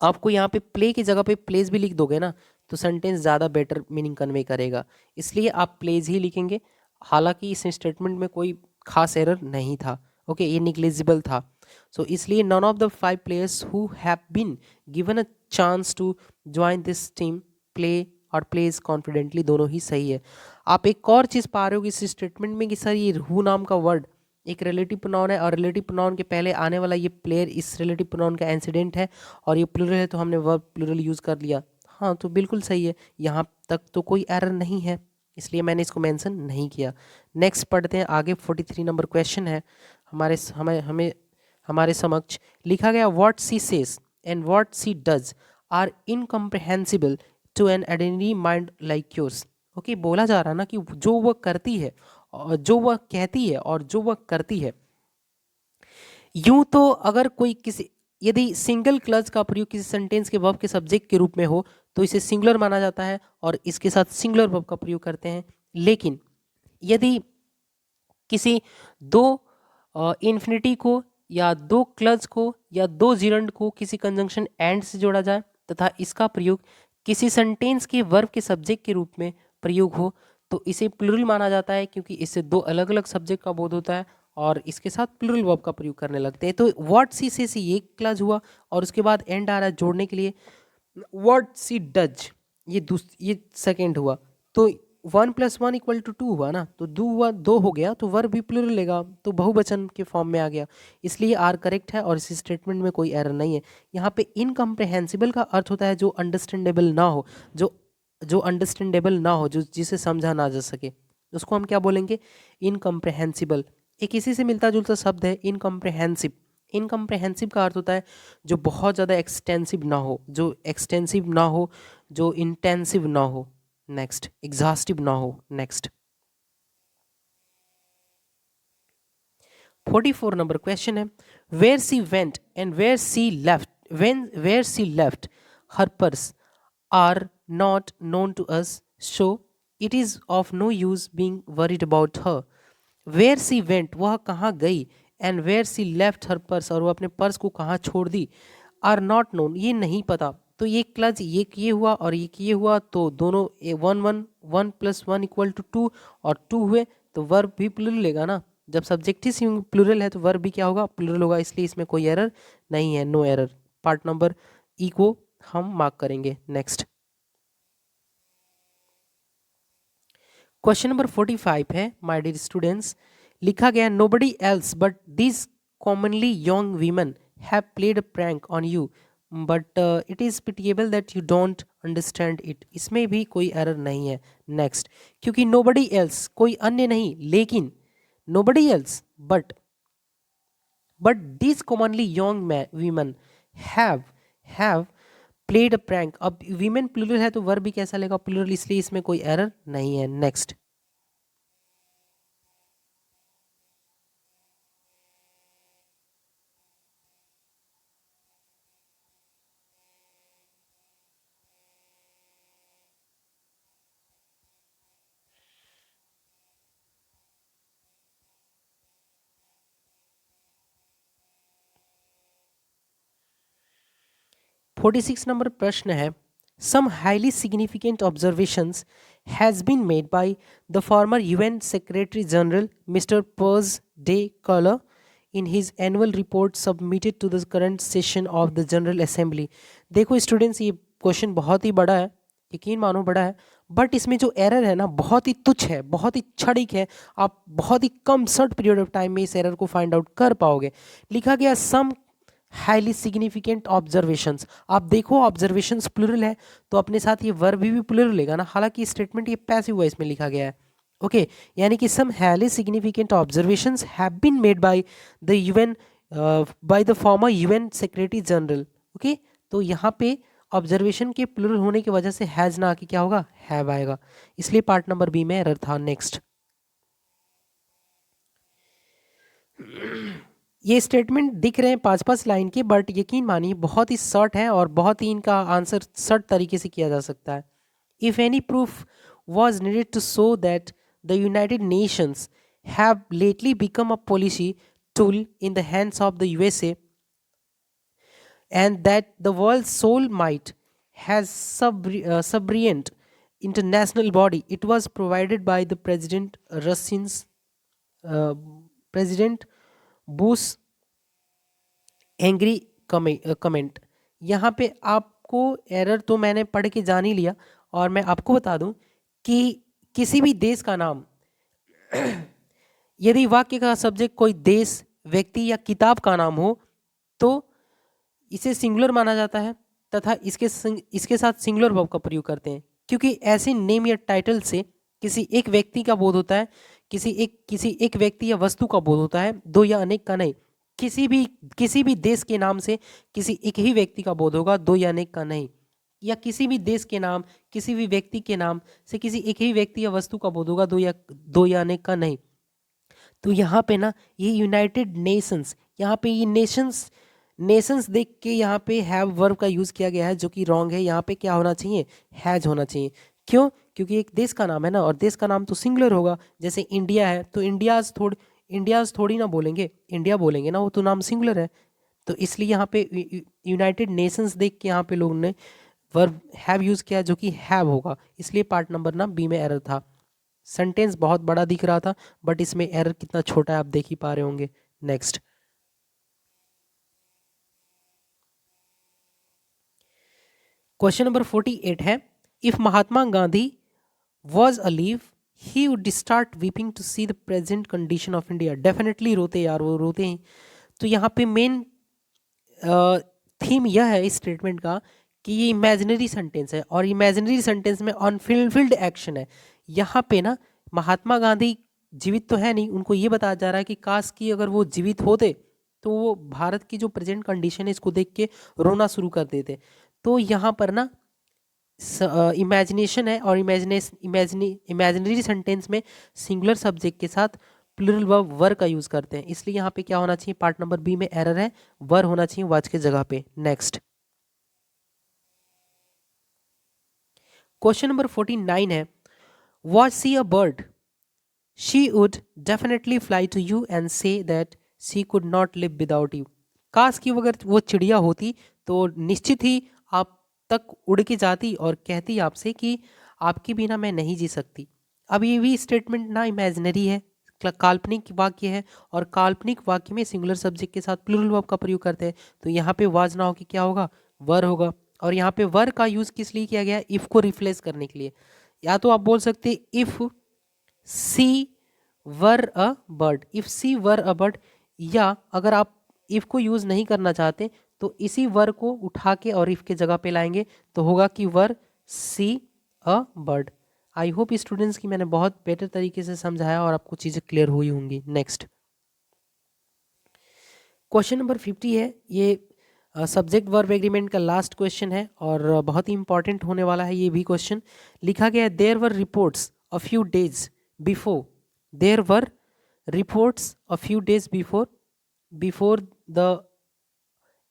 आपको यहाँ पे प्ले की जगह पे प्लेस भी लिख दोगे ना, तो सेंटेंस ज़्यादा बेटर मीनिंग कन्वे करेगा, इसलिए आप प्लेस ही लिखेंगे। हालांकि इस स्टेटमेंट में कोई खास एरर नहीं था। ओके, ये निग्लिजिबल था। सो इसलिए none of the 5 players who have been given a chance to join this team play और प्लेज कॉन्फिडेंटली, दोनों ही सही है। आप एक और चीज़ पा रहे हो कि इस स्टेटमेंट में कि सर ये हु नाम का वर्ड एक रिलेटिव प्रोनाउन है, और रिलेटिव प्रोनाउन के पहले आने वाला ये प्लेयर इस रिलेटिव प्रोनाउन का इंसिडेंट है, और ये प्लूरल है तो हमने वर्ब प्लूरल यूज़ कर लिया। हाँ, तो बिल्कुल सही है, यहाँ तक तो कोई एरर नहीं है, इसलिए मैंने इसको मेंशन नहीं किया। नेक्स्ट पढ़ते हैं आगे। 43 नंबर क्वेश्चन है हमारे हमें हमें हमारे समक्ष लिखा गया, what she says and what she does are incomprehensible to an ordinary mind like yours. Okay, बोला जा रहा है ना कि जो वह करती है और जो वह कहती है और जो वह करती है, यूं तो अगर कोई किसी यदि सिंगल क्लच का प्रयोग किसी सेंटेंस के वर्ब के सब्जेक्ट के रूप में हो तो इसे सिंगुलर माना जाता है और इसके साथ सिंगुलर वर्ब का प्रयोग करते हैं। लेकिन यदि किसी दो इन्फिनिटी को या दो क्लच को या दो जिरंड को किसी कंजंक्शन एंड से जोड़ा जाए तथा इसका प्रयोग किसी सेंटेंस के वर्ब के सब्जेक्ट के रूप में प्रयोग हो तो इसे प्लूरल माना जाता है, क्योंकि इससे दो अलग अलग सब्जेक्ट का बोध होता है और इसके साथ प्लूरल वर्ब का प्रयोग करने लगते हैं। तो व्हाट सी से ये क्लच हुआ और उसके बाद एंड आ रहा है जोड़ने के लिए, व्हाट सी डज ये सेकेंड हुआ, तो 1 + 1 = 2 हुआ ना, तो दो हुआ, दो हो गया तो वर्ब भी प्लूरल लेगा, तो बहुवचन के फॉर्म में आ गया, इसलिए आर करेक्ट है और इस स्टेटमेंट में कोई एरर नहीं है। यहाँ पे इनकम्प्रहेंसिबल का अर्थ होता है जो अंडरस्टैंडेबल ना हो, जो अंडरस्टैंडेबल ना हो, जो जिसे समझा ना जा सके, उसको हम क्या बोलेंगे, इनकम्प्रहेंसिबल। एक इसी से मिलता जुलता शब्द है इनकम्प्रहेंसिव। इनकम्प्रहेंसिव का अर्थ होता है जो बहुत ज़्यादा एक्सटेंसिव ना हो, जो एक्सटेंसिव ना हो, जो इंटेंसिव ना हो, नेक्स्ट एग्जॉस्टिव ना हो। नेक्स्ट 44 नंबर क्वेश्चन है, where she went and where she left her purse are not known to us, so it is of no use being worried about her. Where she went, वह कहाँ गई, and where she left her purse, और वह अपने purse को कहाँ छोड़ दी, are not known, ये नहीं पता। तो ये क्लच ये हुआ और ये हुआ, तो दोनों 1 + 1 = 2 और 2 हुए, तो वर्ब भी प्लूरल लेगा ना। जब सब्जेक्टिव सिंग प्लूरल है तो वर्ब भी क्या होगा, प्लूरल होगा, इसलिए इसमें कोई एरर नहीं है, no error. Part number E को हम मार्क करेंगे। नेक्स्ट क्वेश्चन नंबर 45 है माय डियर स्टूडेंट्स, लिखा गया, nobody else but this commonly young women have played a prank on you but it is pitiable that you don't understand it. इसमें भी कोई error नहीं है। नेक्स्ट, क्योंकि नोबडी एल्स कोई अन्य नहीं, लेकिन nobody else but this commonly young women have played a prank. अब वीमेन प्लूरल है तो वर्ब भी कैसा लेगा, प्लूरल, इसलिए इसमें कोई एरर नहीं है। नेक्स्ट 46 नंबर प्रश्न है, some highly significant observations has been made by the former UN secretary general mister Perez de Cuellar in his annual report submitted to the current session of the general assembly. देखो students, ये question बहुत ही बड़ा है, यकीन मानो बड़ा है, बट इसमें जो एरर है ना बहुत ही तुच्छ है, बहुत ही क्षणिक है, आप बहुत ही कम शॉर्ट पीरियड ऑफ टाइम में इस एरर को फाइंड आउट कर पाओगे। लिखा गया सम हाईली सिग्निफिकेंट ऑब्जर्वेशंस। आप देखो ऑब्जर्वेशंस प्लूरल है तो अपने साथ ये वर्ब भी प्लूरल लेगा ना, हालांकि स्टेटमेंट ये पैसिव वॉइस में लिखा गया है। ओके, यानी कि some highly significant observations have been made by the UN, by the former UN secretary general. Okay, तो यहाँ पे ऑब्जर्वेशन के प्लूरल होने की वजह से हैज ना आके क्या होगा, हैव आएगा, इसलिए पार्ट नंबर बी में एरर था। नेक्स्ट, ये स्टेटमेंट दिख रहे हैं 5-5 लाइन के, बट यकीन मानिए बहुत ही शॉर्ट है और बहुत ही इनका आंसर शॉर्ट तरीके से किया जा सकता है। If any proof was needed to show that the United Nations have lately become a policy tool in the hands of the USA, and that the world's sole might has subservient international body, it was provided by the uh, President Bush angry comment. यहाँ पे आपको error तो मैंने पढ़ के जान ही लिया, और मैं आपको बता दूं कि किसी भी देश का नाम यदि वाक्य का सब्जेक्ट कोई देश, व्यक्ति या किताब का नाम हो तो इसे सिंगुलर माना जाता है, तथा इसके साथ सिंगुलर वर्ब का प्रयोग करते हैं, क्योंकि ऐसे नेम या टाइटल से किसी एक व्यक्ति का बोध होता है, किसी एक व्यक्ति या वस्तु का बोध होता है, दो या अनेक का नहीं। किसी भी देश के नाम से किसी एक ही व्यक्ति का बोध होगा, दो या अनेक का नहीं। या किसी भी देश के नाम, किसी भी व्यक्ति के नाम से किसी एक ही व्यक्ति या वस्तु का बोध होगा, दो या अनेक का नहीं। तो यहाँ पे ना ये यूनाइटेड नेशंस, यहाँ पे ये नेशंस नेशंस देख के यहाँ पे हैव वर्ब का यूज़ किया गया है, जो कि रॉन्ग है। यहाँ पे क्या होना चाहिए, हैज होना चाहिए। क्यों? क्योंकि एक देश का नाम है ना, और देश का नाम तो सिंगुलर होगा। जैसे इंडिया है तो इंडियाज थोड़ी ना बोलेंगे, इंडिया बोलेंगे ना, वो तो नाम सिंगुलर है। तो इसलिए यहाँ पे यूनाइटेड नेशंस देख के यहाँ पे लोगों ने वर्ब हैव यूज़ किया, जो कि हैव होगा, इसलिए पार्ट नंबर ना बी में एरर था। सेंटेंस बहुत बड़ा दिख रहा था, बट इसमें एरर कितना छोटा है आप देख ही पा रहे होंगे। नेक्स्ट, क्वेश्चन नंबर 48 है, if Mahatma Gandhi was alive he would start weeping to see the present condition of India. Definitely रोते यार, वो रोते हैं। तो यहाँ पे मेन थीम यह है इस स्टेटमेंट का कि ये इमेजिनरी सेंटेंस है, और इमेजिनरी सेंटेंस में अनफुलफिल्ड एक्शन है। यहाँ पे ना महात्मा गांधी जीवित तो है नहीं, उनको ये बताया जा रहा है कि काश कि अगर वो जीवित होते तो वो भारत की जो प्रेजेंट कंडीशन है इसको देख के रोना शुरू कर देते। तो यहाँ पर ना इमेजिनेशन है, और इमेजिनरी सेंटेंस में सिंगुलर सब्जेक्ट के साथ प्लूरल वर्ब वर का यूज करते हैं, इसलिए यहाँ पे क्या होना चाहिए, पार्ट नंबर बी में एरर है, वर होना चाहिए वाज के जगह पे। नेक्स्ट, क्वेश्चन नंबर 49 है, was she a bird she would definitely fly to you and say that she could not live without you. काश की अगर वो चिड़िया होती तो निश्चित ही आप तक उड़ के जाती और कहती आपसे कि आपके बिना मैं नहीं जी सकती। अब ये भी स्टेटमेंट ना इमेजिनरी है, काल्पनिक वाक्य है, और काल्पनिक वाक्य में सिंगुलर सब्जेक्ट के साथ प्लूरल वर्ब का प्रयोग करते हैं। तो यहाँ पे वाज ना हो कि क्या होगा, वर होगा। और यहाँ पे वर का यूज किस लिए किया गया है, इफ को रिप्लेस करने के लिए। या तो आप बोल सकते if she were a bird, if she were a bird, या अगर आप इफ को यूज नहीं करना चाहते तो इसी वर को उठा के और इफ के जगह पे लाएंगे, तो होगा कि were she a bird. I hope students की मैंने बहुत बेटर तरीके से समझाया और आपको चीज़ें क्लियर हुई होंगी। नेक्स्ट, क्वेश्चन नंबर 50 है, ये सब्जेक्ट वर्ब एग्रीमेंट का लास्ट क्वेश्चन है, और बहुत ही इंपॉर्टेंट होने वाला है ये भी क्वेश्चन। लिखा गया है, there were reports a few days before, there were reports a few days before the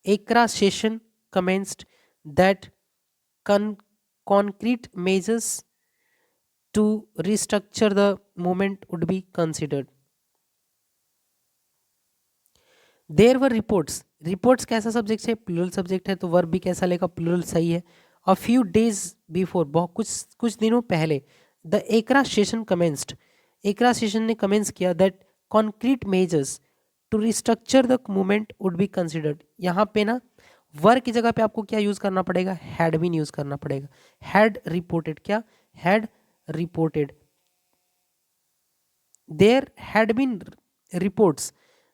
Accra session commenced that concrete measures to restructure the movement would be considered. There were reports, reports कैसा subject है, plural subject है, तो verb भी कैसा लेगा, plural सही है। अ few days before, बहुत कुछ दिनों पहले। The Accra session commenced, Accra session ने कमेंस किया, that concrete measures to restructure the movement would be considered. यहाँ पे ना वर्ब की जगह पे आपको क्या यूज करना पड़ेगा, हैड बीन यूज करना पड़ेगा। हैड रिपोर्टेड, क्या had reported, there had been reports,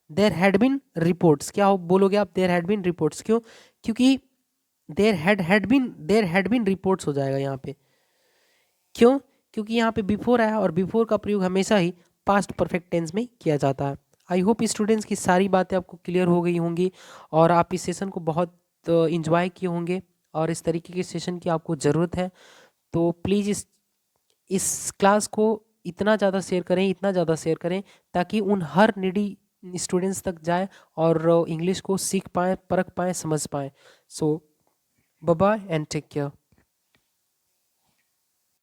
there had been reports, क्या बोलोगे आप, देयर हैड बीन रिपोर्ट्स। क्यों? क्योंकि देयर हैड बीन रिपोर्ट्स हो जाएगा यहाँ पे। क्यों? क्योंकि यहाँ पे बिफोर आया और बिफोर का प्रयोग हमेशा ही पास्ट परफेक्ट टेंस में किया जाता है। आई होप स्टूडेंट्स की सारी बातें आपको क्लियर हो गई होंगी और आप इस सेशन को बहुत इंजॉय किए होंगे और इस तरीके के सेशन की आपको ज़रूरत है। तो प्लीज़ इस क्लास को इतना ज़्यादा शेयर करें, इतना ज़्यादा शेयर करें ताकि उन हर नीडी स्टूडेंट्स तक जाए और इंग्लिश को सीख पाएँ, परख पाएँ, समझ पाएँ। So bye bye and take care.